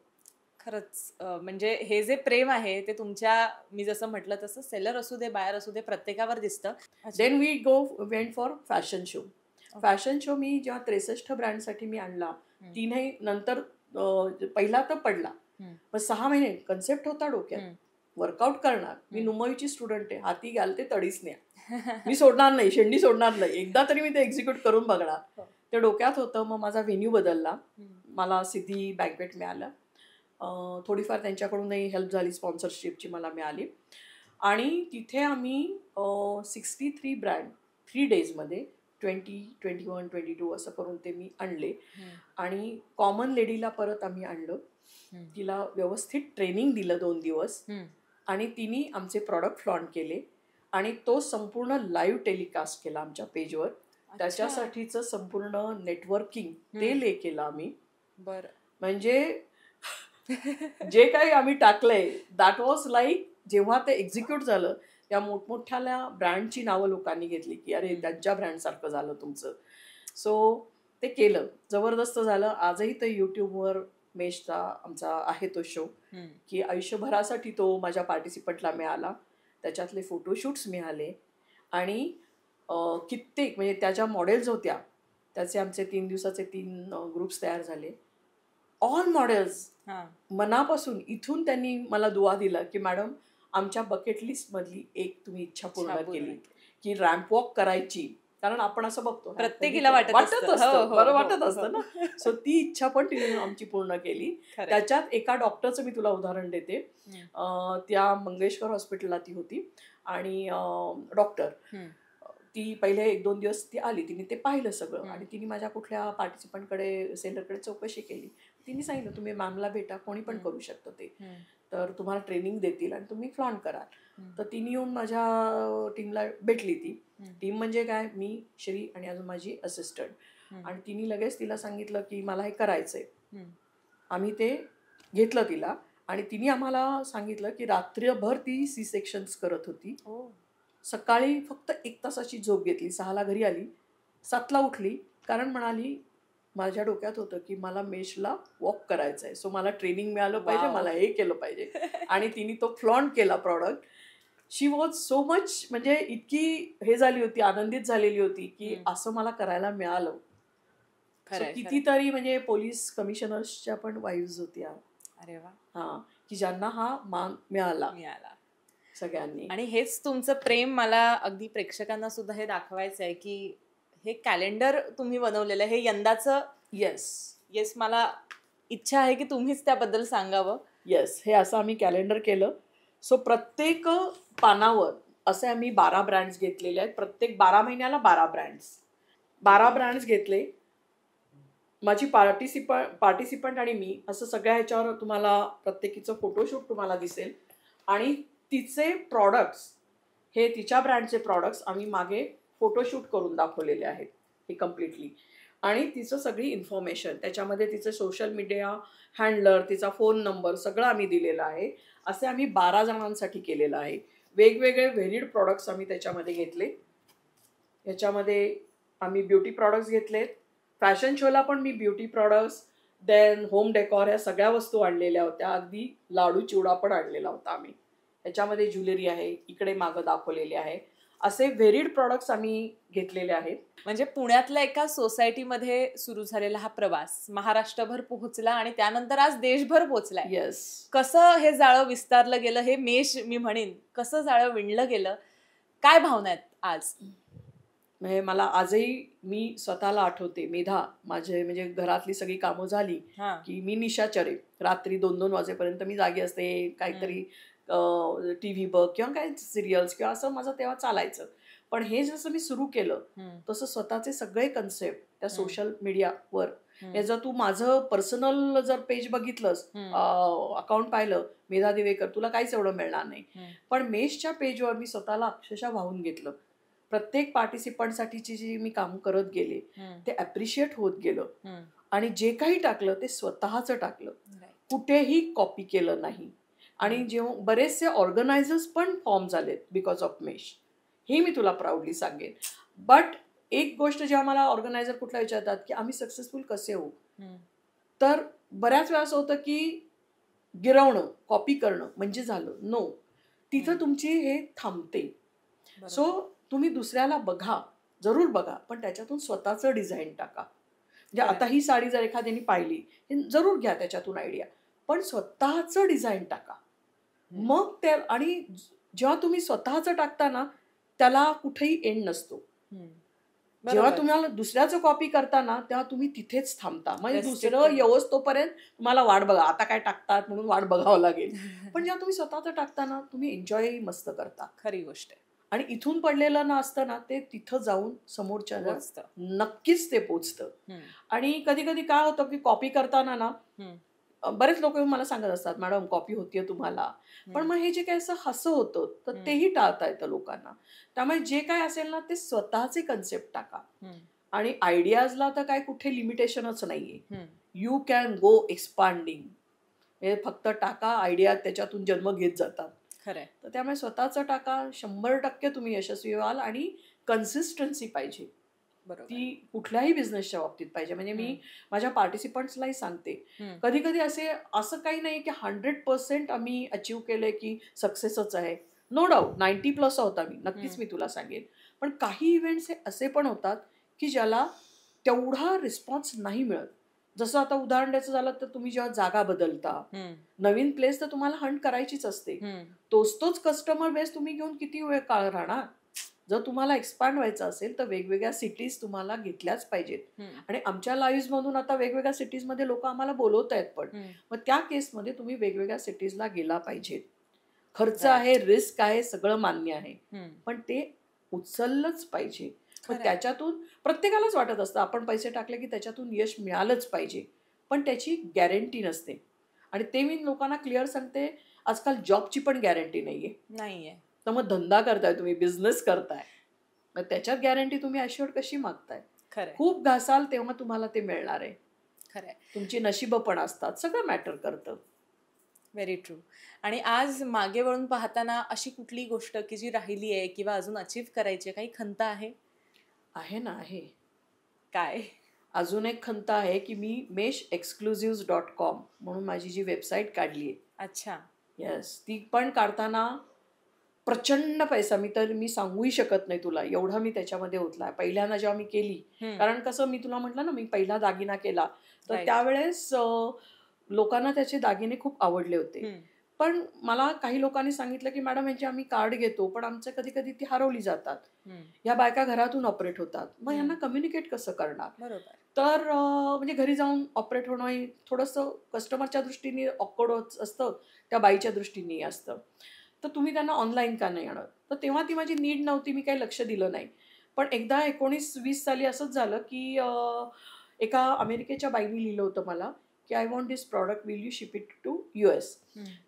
खरंच. म्हणजे हे जे प्रेम आहे ते तुमच्या, मी जसं म्हटलं तसं सेलर असू दे बायर असू दे प्रत्येकावर दिसतं. Then we went for fashion show. Fashion show मी जेव्हा 63 ब्रँडसाठी मी आणला, 3 नंतर पहिला तर पडला, पण 6 महिने कन्सेप्ट होता डोक्यात, वर्कआउट करणार. मी नुमवीची स्टुडंट आहे, हाती घ्याल ते तडीच न्या, मी सोडणार नाही, शेंडी सोडणार नाही, एकदा तरी मी ते एक्झिक्यूट करून बघणार. ते डोक्यात होतं. मग माझा व्हेन्यू बदलला, मला सिद्धी बँकवेट मिळालं. थोडीफार त्यांच्याकडूनही हेल्प झाली, स्पॉन्सरशिपची मला मिळाली. आणि तिथे आम्ही 63 ब्रँड 3 डेजमध्ये 20, 21, 22 असं करून ते मी आणले. आणि कॉमन लेडीला परत आम्ही आणलं, तिला व्यवस्थित ट्रेनिंग दिलं 2 दिवस, आणि तिने आमचे प्रॉडक्ट लॉन्च केले आणि तो संपूर्ण लाईव्ह टेलिकास्ट केला आमच्या पेजवर. त्याच्यासाठीचं संपूर्ण नेटवर्किंग ते केलं आम्ही. बरं. म्हणजे जे काही आम्ही टाकलंय दॅट वॉज लाईक, जेव्हा ते एक्झिक्यूट झालं त्या मोठमोठ्याल्या ब्रँडची नावं लोकांनी घेतली की अरे त्यांच्या ब्रँडसारखं झालं तुमचं. सो ते केलं, जबरदस्त झालं. आजही ते यूट्यूबवर मेशचा आमचा आहे तो शो, की आयुष्यभरासाठी तो माझ्या पार्टिसिपंटला मिळाला. त्याच्यातले फोटोशूट्स मिळाले आणि कित्येक म्हणजे त्या ज्या मॉडेल्स होत्या त्याचे आमचे 3 दिवसाचे 3 ग्रुप्स तयार झाले. ऑल मॉडेल्स मनापासून इथून त्यांनी मला दुआ दिला की मॅडम आमच्या बकेट लिस्ट मधली एक तुम्ही इच्छा पूर्ण केली की रॅम्प वॉक करायची. कारण आपण असं बघतो प्रत्येकीला वाटत असतं, बरं वाटत असतं ना. सो ती इच्छा पण तिने आमची पूर्ण केली. त्याच्यात एका डॉक्टरचं मी तुला उदाहरण देते. त्या मंगेशकर हॉस्पिटलला ती होती आणि डॉक्टर ती पहिले 1-2 दिवस ती आली, तिने ते पाहिलं सगळं आणि तिने माझ्या कुठल्या पार्टिसिपंटकडे सेलरकडे चौकशी केली. तिने सांगितलं तुम्ही मॅमला भेटा, कोणी पण करू शकतं ते, तर तुम्हाला ट्रेनिंग देतील आणि तुम्ही फ्लॉन्ट कराल. तर तिने येऊन माझ्या टीमला भेटली. ती टीम म्हणजे काय, मी, श्री आणि अजून माझी असिस्टंट. आणि तिने लगेच तिला सांगितलं की मला हे करायचंय. आम्ही ते घेतलं तिला आणि तिने आम्हाला सांगितलं की रात्रभर ती सी सेक्शन्स करत होती. सकाळी फक्त 1 तासाची झोप घेतली, 6ला घरी आली, 7ला उठली, कारण म्हणाली माझ्या डोक्यात होतं की मला मेशला वॉक करायचं आहे, सो मला ट्रेनिंग मिळालं पाहिजे, मला हे केलं पाहिजे. आणि तिने तो फ्लॉन्ट केला product. She was so much, म्हणजे इतकी हे झाली होती, आनंदित झालेली होती की असं मला करायला मिळालं. कितीतरी म्हणजे पोलीस कमिशनर्सच्या पण वाईफ्स होत्या. अरे वा. हा, की ज्यांना हा मान मिळाला सगळ्यांनी. आणि हेच तुमचं प्रेम मला अगदी प्रेक्षकांना सुद्धा हे दाखवायचं आहे की हे कॅलेंडर तुम्ही बनवलेलं आहे, हे यंदाचं. येस, मला इच्छा आहे की तुम्हीच त्याबद्दल सांगावं. येस, हे असं आम्ही कॅलेंडर केलं. सो प्रत्येक पानावर असे आम्ही 12 ब्रँड्स घेतलेले आहेत. प्रत्येक 12 महिन्याला 12 ब्रँड्स घेतले. माझी पार्टिसिपंट आणि मी असं सगळ्या ह्याच्यावर तुम्हाला प्रत्येकीचं फोटोशूट तुम्हाला दिसेल. आणि तिचे प्रॉडक्ट्स, हे तिच्या ब्रँडचे प्रॉडक्ट्स आम्ही मागे फोटोशूट करून दाखवलेले आहेत हे कम्प्लिटली. आणि तिचं सगळी इन्फॉर्मेशन त्याच्यामध्ये, तिचं सोशल मीडिया हँडलर, तिचा फोन नंबर सगळं आम्ही दिलेलं आहे. असे आम्ही 12 जणांसाठी केलेलं आहे. वेगवेगळे व्हेरिड प्रॉडक्ट्स आम्ही त्याच्यामध्ये घेतले. याच्यामध्ये आम्ही ब्युटी प्रॉडक्ट्स घेतलेत. फॅशन शोला पण मी beauty products, then home decor, ह्या सगळ्या वस्तू आणलेल्या होत्या. अगदी लाडू चिवडा पण आणलेला होता आम्ही. ह्याच्यामध्ये ज्वेलरी आहे, इकडे मागं दाखवलेले आहे. असे व्हेरिड प्रॉडक्ट्स आम्ही घेतलेले आहेत. म्हणजे पुण्यातल्या एका सोसायटीमध्ये सुरू झालेला हा प्रवास महाराष्ट्रभर पोहोचला आणि त्यानंतर आज देशभर पोहोचलाय. येस. कसं हे जाळं विस्तारलं गेलं, हे मेष मी म्हणेन, कसं जाळं विणलं गेलं, काय भावना आहेत आज? म्हणजे मला आजही मी स्वतःला आठवते, मेधा माझे म्हणजे घरातली सगळी कामं झाली की मी निशाचरे, रात्री 2-2 वाजेपर्यंत मी जागी असते, काहीतरी TV बघ किंवा काय सिरियल्स किंवा असं माझं तेव्हा चालायचं. पण हे जसं मी सुरू केलं तसं स्वतःचे सगळे कन्सेप्ट त्या सोशल मीडियावर, जर तू माझं पर्सनल जर पेज बघितलंस, अकाउंट पाहिलं मेधा दिवेकर, तुला काहीच एवढं मिळणार नाही. पण मेशच्या पेजवर मी स्वतःला अक्षरशः वाहून घेतलं. प्रत्येक पार्टिसिपंटसाठीची जी मी काम करत गेले ते अप्रिशिएट होत गेलं. आणि जे काही टाकलं ते स्वतःचं टाकलं, कुठेही कॉपी केलं नाही. आणि जेव्हा बरेचसे ऑर्गनायझर्स पण फॉर्म झालेत बिकॉज ऑफ मेश, हे मी तुला प्राऊडली सांगेन. बट एक गोष्ट जेव्हा मला ऑर्गनायझर कुठला विचारतात की आम्ही सक्सेसफुल कसे होऊ, तर बऱ्याच वेळा असं होतं की गिरवणं, कॉपी करणं म्हणजे झालं. नो, तिथं तुमची हे थांबते. सो तुम्ही दुसऱ्याला बघा, जरूर बघा, पण त्याच्यातून स्वतःचं डिझाईन टाका. म्हणजे आता ही साडी जर एखाद्याने पाहिली, जरूर घ्या त्याच्यातून आयडिया, पण स्वतःचं डिझाईन टाका. मग ते, आणि जेव्हा तुम्ही स्वतःचं टाकता ना, त्याला कुठेही एंड नसतो. जेव्हा तुम्हाला दुसऱ्याचं कॉपी करताना तेव्हा तुम्ही तिथेच थांबता. म्हणजे दुसरं येवस्तोपर्यंत तुम्हाला वाट बघा, आता काय टाकतात म्हणून वाट बघावं लागेल. पण जेव्हा तुम्ही स्वतःचं टाकताना तुम्ही एन्जॉय मस्त करता. खरी गोष्ट आहे. आणि इथून पडलेलं ना असतं ना, ते तिथं जाऊन समोरच्या नक्कीच ते पोचतं. आणि कधी कधी काय होतं की कॉपी करताना ना, बरेच लोक मला सांगत असतात, मॅडम कॉपी होतीये तुम्हाला. पण मग हे जे काही असं होतं तर तेही टाळता येतं लोकांना. त्यामुळे जे काय असेल ना ते स्वतःचे कन्सेप्ट टाका. आणि आयडियाजला तर काय कुठे लिमिटेशनच नाहीये. You can go expanding. हे फक्त टाका, आयडिया त्याच्यातून जन्म घेत जातात. खरंय. तर त्यामुळे स्वतःचं टाका, 100% तुम्ही यशस्वी व्हाल. आणि कन्सिस्टन्सी पाहिजे, ती कुठल्याही बिझनेसच्या बाबतीत पाहिजे. म्हणजे मी माझ्या पार्टिसिपंट्सलाही सांगते, कधी कधी असं काही नाही की 100% आम्ही अचीव्ह केलंय की सक्सेसच आहे. नो डाऊट 90+ आहोत आम्ही, नक्कीच मी तुला सांगेन. पण काही इव्हेंट्स हे असे पण होतात की ज्याला तेवढा रिस्पॉन्स नाही मिळत. जसं आता उदाहरण द्यायचं झालं तर तुम्ही जेव्हा जागा बदलता, नवीन प्लेस तर तुम्हाला हंट करायचीच असते. तोच कस्टमर बेस तुम्ही घेऊन किती वेळ काळ राहणार. जर तुम्हाला एक्सपांड व्हायचं असेल तर वेगवेगळ्या सिटीज तुम्हाला घेतल्याच पाहिजेत. आणि आमच्या लाईव्ह मधून आता वेगवेगळ्या सिटीजमध्ये लोक आम्हाला बोलवत आहेत. पण मग त्या केसमध्ये तुम्ही वेगवेगळ्या सिटीजला गेला पाहिजेत. खर्च आहे, रिस्क आहे, सगळं मान्य आहे, पण ते उचललंच पाहिजे. मग त्याच्यातून प्रत्येकालाच वाटत असतं आपण पैसे टाकले की त्याच्यातून यश मिळालंच पाहिजे, पण त्याची गॅरंटी नसते. आणि ते मी लोकांना क्लिअर सांगते, आजकाल जॉबची पण गॅरंटी नाहीये. तर मग धंदा करताय तुम्ही, बिझनेस करताय, मग त्याच्यात गॅरंटी तुम्ही अश्युअर्ड कशी मागताय? खरंय. खूप घासाल तेव्हा तुम्हाला ते मिळणार आहे. खरंय. तुमची नशीब पण असतात, सगळं मॅटर करतं. Very true. आणि आज मागे वळून पाहताना अशी कुठली गोष्ट की जी राहिली आहे किंवा अजून अचीव्ह करायची आहे, काही खंत आहे? आहे ना, आहे. काय? अजून एक खंत आहे की मी meshexclusives.com म्हणून माझी जी वेबसाईट काढली आहे. अच्छा. येस, ती पण काढताना प्रचंड पैसा, मी सांगूही शकत नाही तुला, एवढा मी त्याच्यामध्ये ओतला. पहिल्यांदा जेव्हा मी केली, कारण कसं मी तुला म्हटलं ना, मी पहिला दागिना केला, तर Right. त्यावेळेस लोकांना त्याचे दागिने खूप आवडले होते. पण मला काही लोकांनी सांगितलं की मॅडम यांचे आम्ही कार्ड घेतो, पण आमचे कधी कधी ती हरवली जातात. ह्या बायका घरातून ऑपरेट होतात, मग यांना कम्युनिकेट कसं करणार? बरोबर. तर म्हणजे घरी जाऊन ऑपरेट होणं हे थोडंसं कस्टमरच्या दृष्टीने ऑकवर्ड असतं, त्या बाईच्या दृष्टीने असतं. तर तुम्ही त्यांना ऑनलाईन का नाही आणत? तर तेव्हा ती माझी नीड नव्हती, मी काही लक्ष दिलं नाही. पण एकदा 19-20 साली असंच झालं की एका अमेरिकेच्या बाईने लिहिलं होतं मला की I want this product, will you ship it to US?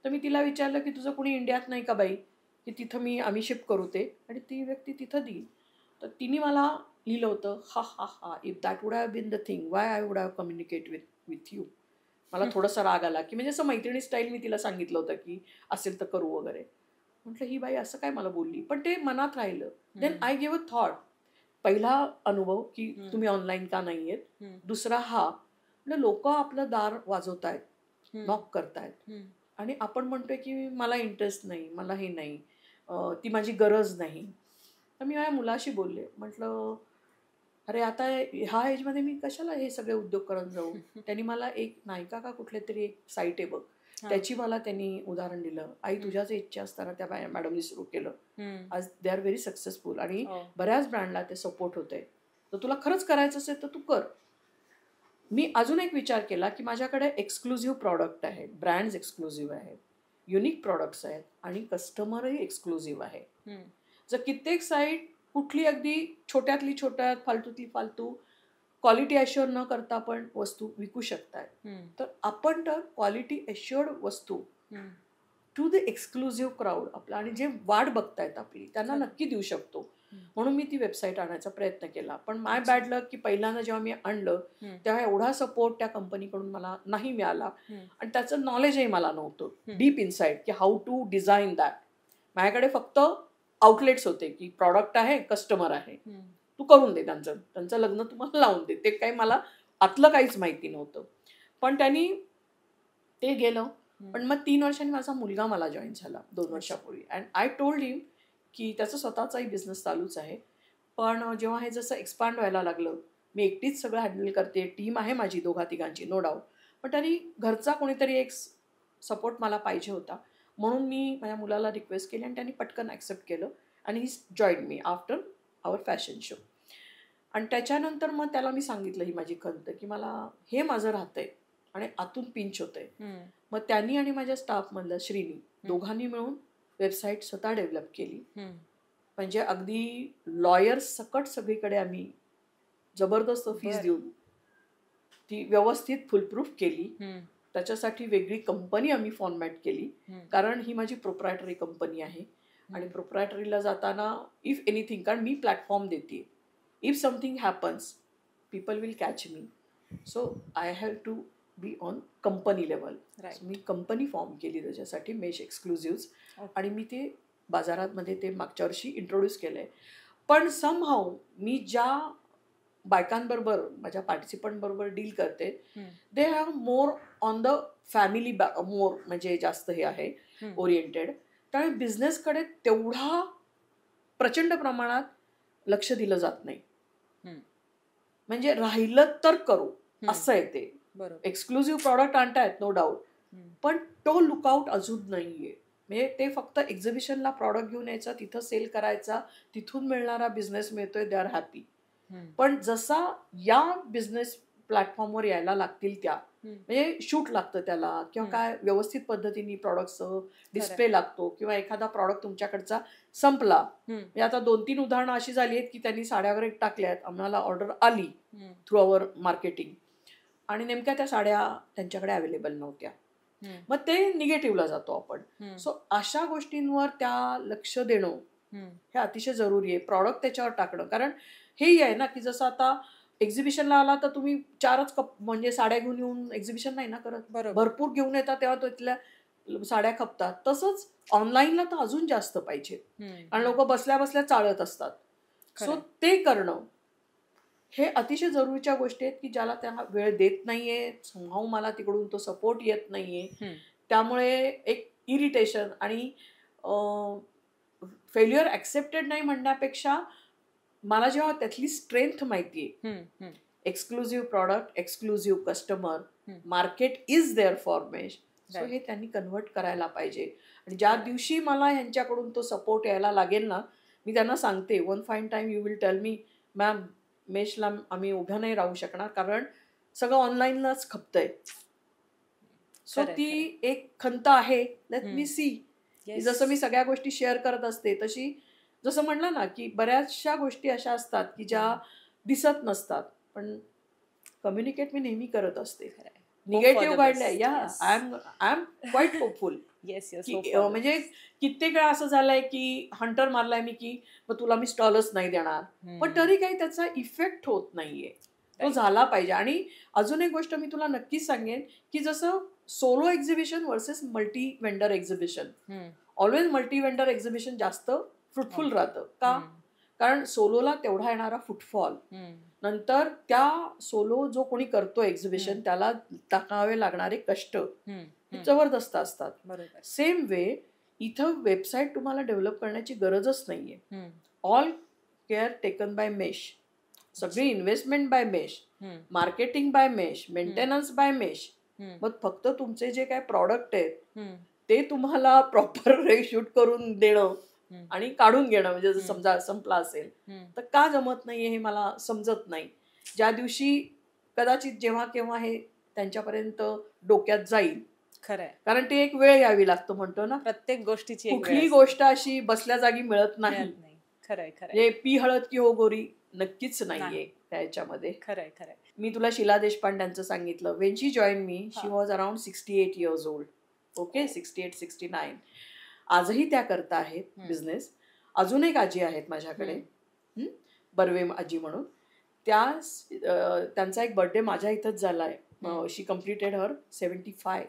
तर मी तिला विचारलं की तुझं कोणी इंडियात नाही का बाई, की तिथं आम्ही शिप करू ते, आणि ती व्यक्ती तिथं देईल. तर तिने मला लिहिलं होतं, हा हा हा, if that would have been the thing, why I would have communicate with you. मला थोडासा राग आला की म्हणजे असं मैत्रिणी स्टाईल मी तिला सांगितलं होतं की असेल तर करू वगैरे. म्हटलं ही बाई असं काय मला बोलली, पण ते मनात राहिलं. Then I give a thought. पहिला अनुभव की तुम्ही ऑनलाईन का नाही आहेत. दुसरा हा, लोक आपलं दार वाजवतायत, नॉक करतायत, आणि आपण म्हणतोय की मला इंटरेस्ट नाही, मला हे नाही, ती माझी गरज नाही. तर मी माझ्या मुलाशी बोलले, म्हटलं अरे आता ह्या एजमध्ये मी कशाला हे सगळे उद्योग करत जाऊ. त्यांनी मला एक नायका का कुठले तरी एक साईट आहे बघ, त्याची मला त्यांनी उदाहरण दिलं. आई तुझ्याच इच्छा असताना त्या मॅडमनी सुरू केलं. आज दे आर व्हेरी सक्सेसफुल आणि बऱ्याच ब्रँडला ते सपोर्ट होते. तर तुला खरंच करायचं असेल तर तू कर. मी अजून एक विचार केला की माझ्याकडे एक्सक्लुझिव्ह प्रॉडक्ट आहेत, ब्रँड्स एक्सक्लुझिव्ह आहेत, युनिक प्रॉडक्ट्स आहेत, आणि कस्टमरही एक्सक्लुझिव्ह आहे. जर कित्येक साईट कुठली अगदी छोट्यातली छोट्यात, फालतूतली फालतू, क्वालिटी अश्युअर न करता पण वस्तू विकू शकतात. तर आपण तर क्वालिटी अश्युअर्ड वस्तू टू द एक्सक्लुझिव्ह क्राऊड आपला, आणि जे वाट बघतायत आपली, त्यांना नक्की देऊ शकतो. म्हणून मी ती वेबसाईट आणायचा प्रयत्न केला. पण माय बॅड लक की पहिल्यांदा जेव्हा मी आणलं तेव्हा एवढा सपोर्ट त्या कंपनीकडून मला नाही मिळाला, आणि त्याचं नॉलेजही मला नव्हतं डीप इनसाइड की हाऊ टू डिझाईन दॅट. माझ्याकडे फक्त आउटलेट्स होते की प्रॉडक्ट आहे, कस्टमर आहे, तू करून दे, त्यांचं लग्न तुम्हाला लावून दे. ते काही मला आतलं काहीच माहिती नव्हतं. पण त्यांनी ते गेलं. पण मग 3 वर्षांनी माझा मुलगा मला जॉईन झाला 2 वर्षापूर्वी, अँड आय टोल्ड हिम की त्याचा स्वतःचाही बिझनेस चालूच आहे. पण जेव्हा हे जसं एक्सपांड व्हायला लागलं, मी एकटीच सगळं हँडल करते, टीम आहे माझी 2-3 नो डाऊट, पण तरी घरचा कोणीतरी एक सपोर्ट मला पाहिजे होता. म्हणून मी माझ्या मुलाला रिक्वेस्ट केली आणि त्यांनी पटकन ॲक्सेप्ट केलं, आणि ही जॉईन मी आफ्टर आवर फॅशन शो. आणि त्याच्यानंतर मग त्याला मी सांगितलं ही माझी खंत की मला हे माझं राहतंय आणि आतून पिंच होतंय. मग त्यांनी आणि माझ्या स्टाफमधलं श्रीनी दोघांनी मिळून वेबसाईट स्वतः डेव्हलप केली. म्हणजे अगदी लॉयर्स सकट सगळीकडे आम्ही जबरदस्त फीस देऊन ती व्यवस्थित फुलप्रूफ केली. त्याच्यासाठी वेगळी कंपनी आम्ही फॉर्मॅट केली, कारण ही माझी प्रोप्रायटरी कंपनी आहे. आणि प्रोप्रायटरीला जाताना इफ एनिथिंग, कारण मी प्लॅटफॉर्म देते, if something happens people will catch me, so I have to be on company level. मी कंपनी फॉर्म केली त्याच्यासाठी, मेश एक्सक्लुझिव्स, आणि मी ते बाजारामध्ये ते मागच्या वर्षी इंट्रोड्यूस केलं आहे. पण समहाऊ मी ज्या बायकांबरोबर, माझ्या पार्टिसिपंट बरोबर डील करते, they have more on the family, more म्हणजे जास्त हे आहे ओरिएंटेड. त्यामुळे बिझनेसकडे तेवढा प्रचंड प्रमाणात लक्ष दिलं जात नाही. म्हणजे राहिलं तर करू असं आहे ते. एक्सक्लुझिव्ह प्रॉडक्ट आणतायत नो डाऊट, पण तो लुकआउट अजून नाहीये. म्हणजे ते फक्त एक्झिबिशनला प्रॉडक्ट घेऊन यायचा, तिथं सेल करायचा, तिथून मिळणारा बिझनेस मिळतोय, दे आर हॅपी. पण जसा या बिझनेस प्लॅटफॉर्मवर यायला लागतील त्या, म्हणजे शूट लागतं त्याला, किंवा काय व्यवस्थित पद्धतीने प्रॉडक्टचं डिस्प्ले लागतो, किंवा एखादा प्रॉडक्ट तुमच्याकडचा संपला. म्हणजे आता 2-3 उदाहरणं अशी झाली आहेत की त्यांनी साड्या वगैरे टाकल्यात, आम्हाला ऑर्डर आली थ्रू अवर मार्केटिंग, आणि नेमक्या त्या साड्या त्यांच्याकडे अवेलेबल नव्हत्या. मग ते निगेटिव्हला जातो आपण. सो अशा गोष्टींवर त्या लक्ष देणं हे अतिशय जरुरी आहे. प्रॉडक्ट त्याच्यावर टाकणं, कारण हेही आहे ना की जसं आता एक्झिबिशनला आला तर तुम्ही 4च म्हणजे साड्या घेऊन येऊन एक्झिबिशन नाही ना करत. बरोबर. भरपूर घेऊन येतात तेव्हा तिथल्या साड्या खपतात. तसंच ऑनलाईनला तर अजून जास्त पाहिजे. कारण लोक बसल्या बसल्या चाळत असतात. सो ते करणं हे अतिशय जरुरीच्या गोष्टी आहेत की ज्याला त्यांना वेळ देत नाहीये, समहाऊ मला तिकडून तो सपोर्ट येत नाहीये. त्यामुळे एक इरिटेशन आणि फेल्युअर ऍक्सेप्टेड नाही म्हणण्यापेक्षा मला जेव्हा त्यातली स्ट्रेंथ माहितीये, exclusive product, exclusive customer, market is there for Mesh. So हे त्यांनी कन्व्हर्ट करायला पाहिजे. आणि ज्या दिवशी मला ह्यांच्याकडून तो सपोर्ट यायला लागेल ना, मी त्यांना सांगते one fine time you will tell me ma'am मेशला आम्ही उभ्या नाही राहू शकणार कारण सगळं ऑनलाईनलाच खपतंय. सो ती एक खंत आहे. Let me see. जसं मी सगळ्या गोष्टी शेअर करत असते तशी जसं म्हणलं ना की बऱ्याचशा गोष्टी अशा असतात की ज्या दिसत नसतात पण कम्युनिकेट मी नेहमी करत असते. निगेटिव्ह काढलंय या आय एम क्वाईट होपफुल. म्हणजे कित्येक वेळा असं झालंय की हंटर मारलाय मी की मग तुला मी स्टॉलच नाही देणार, पण तरी काही त्याचा इफेक्ट होत नाहीये. तो झाला पाहिजे. आणि अजून एक गोष्ट मी तुला नक्कीच सांगेन की जसं solo exhibition versus multi vendor exhibition, always multi vendor exhibition जास्त फ्रुटफुल राहतं. का? कारण सोलोला तेवढा येणारा फुटफॉल, नंतर त्या सोलो जो कोणी करतो एक्झिबिशन त्याला टाकावे लागणारे कष्ट जबरदस्त असतात. सेम वे इथं वेबसाईट तुम्हाला डेव्हलप करण्याची गरजच नाहीये. All care taken by Mesh, सगळी investment by Mesh, marketing by Mesh, maintenance by Mesh. मग फक्त तुमचे जे काय प्रॉडक्ट आहेत ते तुम्हाला प्रॉपर शूट करून देणं आणि काढून घेणं, म्हणजे जर समजा संपला असेल तर का जमत नाहीये हे मला समजत नाही. ज्या दिवशी कदाचित जेव्हा केव्हा हे त्यांच्यापर्यंत डोक्यात जाईल, खरंय, कारण ते एक वेळ यावी लागतो म्हणतो ना, प्रत्येक गोष्टीची कुठली गोष्ट अशी बसल्या जागी मिळत नाही. खरंय म्हणजे पी हळद की हो गोरी नक्कीच नाहीये त्याच्यामध्ये. खरंय खरंय. मी तुला शीला देशपांड्यांचं सांगितलं. Wien she join me she was around 68 years old. Okay, 68-69. आजही त्या करता आहेत बिझनेस. अजून एक आजी आहेत माझ्याकडे, बर्वे आजी म्हणून. त्यांचा एक बर्थडे माझ्या इथंच झालाय. She completed her 75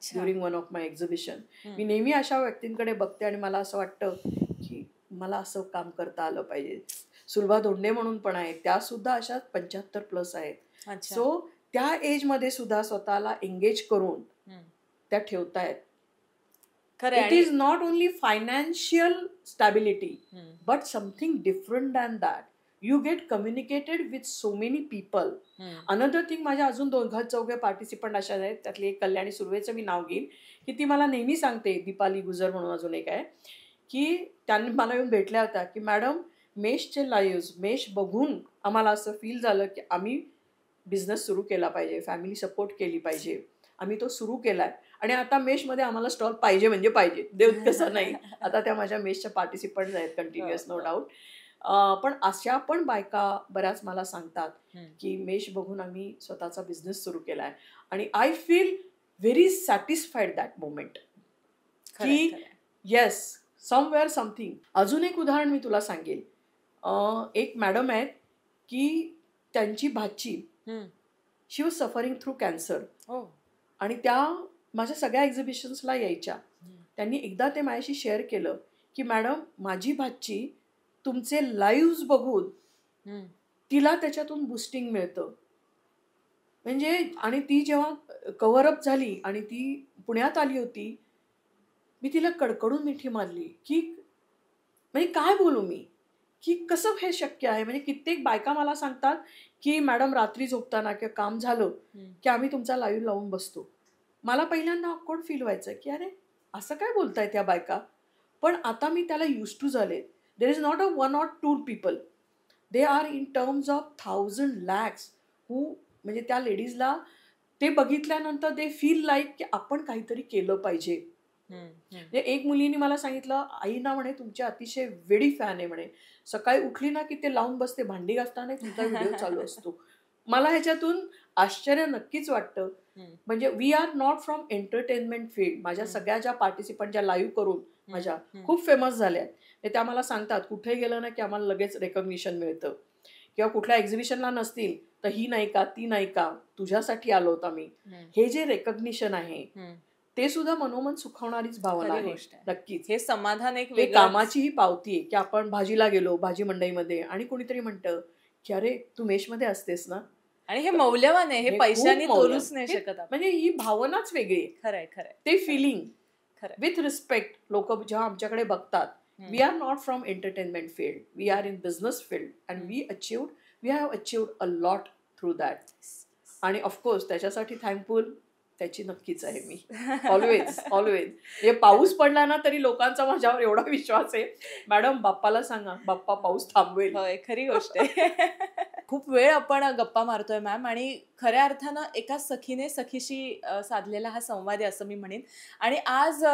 during one of my exhibition. मी नेहमी अशा व्यक्तींकडे बघते आणि मला असं वाटतं की मला असं काम करता आलं पाहिजे. सुलभा धोंडे म्हणून पण आहेत, त्या सुद्धा अशा 75+ आहेत. सो त्या एज मध्ये सुद्धा स्वतःला एंगेज करून त्या ठेवतायत. It is not only financial stability but something different than that. You get communicated with so many people. Another thing, माझ्या अजून 2-4 पार्टिसिपंट अशा आहेत, त्यातली एक कल्याणी सुर्वेचं मी नाव घेईन की ती मला नेहमी सांगते, दीपाली गुजर म्हणून अजून एक आहे, की त्यांनी मला येऊन भेटल्या होत्या की मॅडम मेशचे लाईव्ह मेश बघून आम्हाला असं फील झालं की आम्ही बिझनेस सुरू केला पाहिजे, फॅमिली सपोर्ट केली पाहिजे, आम्ही तो सुरू केलाय आणि आता मेशमध्ये आम्हाला स्टॉल पाहिजे म्हणजे पाहिजे, देव कसं नाही. आता त्या माझ्या मेशच्या पार्टिसिपंट आहेत कंटिन्युअस, नो डाऊट. पण अशा पण बायका बऱ्याच मला सांगतात की मेश बघून आम्ही स्वतःचा बिझनेस सुरू केलाय आणि I feel very satisfied that moment की येस समवेअर समथिंग. अजून एक उदाहरण मी तुला सांगेल. एक मॅडम आहेत की त्यांची भाची शी वॉज सफरिंग थ्रू कॅन्सर आणि त्या माझ्या सगळ्या एक्झिबिशन्सला यायच्या. त्यांनी एकदा ते माझ्याशी शेअर केलं की मॅडम माझी भाची तुमचे लाईव्ह बघून तिला त्याच्यातून बुस्टिंग मिळतं. म्हणजे आणि ती जेव्हा कव्हरअप झाली आणि ती पुण्यात आली होती, मी तिला कडकडून मिठी मारली की म्हणजे काय बोलू मी की कसं हे शक्य आहे. म्हणजे कित्येक बायका मला सांगतात की मॅडम रात्री झोपताना किंवा काम झालं की आम्ही तुमचा लाईव्ह लावून बसतो. मला पहिल्यांदा ऑकवर्ड फील व्हायचं की अरे असं काय बोलताय त्या बायका, पण आता मी त्याला यूज टू झाले. There is not a 1 or 2 people, they are in terms of 1000 lakhs हू. म्हणजे त्या लेडीजला ते बघितल्यानंतर दे फील लाईक की आपण काहीतरी केलं पाहिजे. म्हणजे एक मुलीने मला सांगितलं, आई ना म्हणे तुमची अतिशय वेडी फॅन आहे म्हणे, सकाळी उठली ना की ते लावून बसते, भांडी घासताना तुमचा व्हिडिओ चालू असतो. मला ह्याच्यातून आश्चर्य नक्कीच वाटतं. म्हणजे we are not from entertainment field. माझ्या सगळ्या ज्या पार्टिसिपंट ज्या लाईव्ह करून माझ्या खूप फेमस झाल्या, त्या मला सांगतात कुठे गेलं ना की आम्हाला लगेच रेकॉग्निशन मिळतं किंवा कुठल्या एक्झिबिशनला नसतील तर ही नाही का, ती नाही का, तुझ्यासाठी आलो होता मी, हे जे रेकग्निशन आहे ते सुद्धा मनोमन सुखावणारीच भावना आहे. नक्कीच हे समाधान एक हे कामाचीही पावती आहे की आपण भाजीला गेलो, भाजी मंडईमध्ये, आणि कोणीतरी म्हणतं की अरे तू मेशमध्ये असतेस ना, आणि हे मौल्यवान आहे, हे पैशाने तोलूच नाही शकत. म्हणजे ही भावनाच वेगळी आहे. खरंय खरंय. ते फिलिंग विथ रिस्पेक्ट लोक जेव्हा आमच्याकडे बघतात, we are not from entertainment field, we are in business field and we have achieved a lot through that. आणि ऑफकोर्स त्याच्यासाठी थँकफुल त्याची नक्कीच आहे मी. Always always. म्हणजे पाऊस पडला ना तरी लोकांचा माझ्यावर एवढा विश्वास आहे, मॅडम बाप्पाला सांगा, बाप्पा पाऊस थांबवेल. होय, खरी गोष्ट आहे. खूप वेळ आपण गप्पा मारतोय मॅम, आणि खऱ्या अर्थानं एका सखीने सखीशी साधलेला हा संवाद आहे असं मी म्हणेन. आणि आज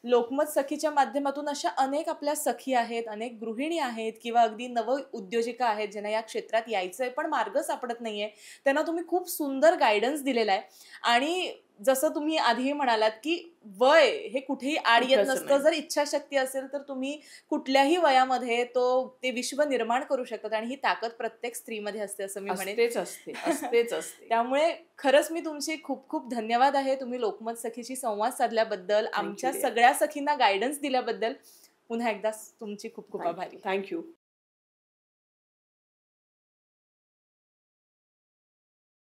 लोकमत सखीच्या माध्यमातून अशा अनेक आपल्या सखी आहेत, अनेक गृहिणी आहेत किंवा अगदी नव उद्योजिका आहेत ज्यांना या क्षेत्रात यायचंय पण मार्ग सापडत नाहीये. त्यांना तुम्ही खूप सुंदर गायडन्स दिलेला आहे. आणि जसं तुम्ही आधी म्हणालात की वय हे कुठेही आड येत नसतं. जर इच्छाशक्ती असेल तर तुम्ही कुठल्याही वयामध्ये ते विश्व निर्माण करू शकतात, आणि ही ताकद प्रत्येक स्त्रीमध्ये असते असं मी म्हणेन. असतेच असते. त्यामुळे खरंच मी तुमचे खूप खूप धन्यवाद आहे. तुम्ही लोकमत सखीशी संवाद साधल्याबद्दल, आमच्या सगळ्या सखींना गायडन्स दिल्याबद्दल पुन्हा एकदा तुमची खूप खूप आभारी. थँक्यू.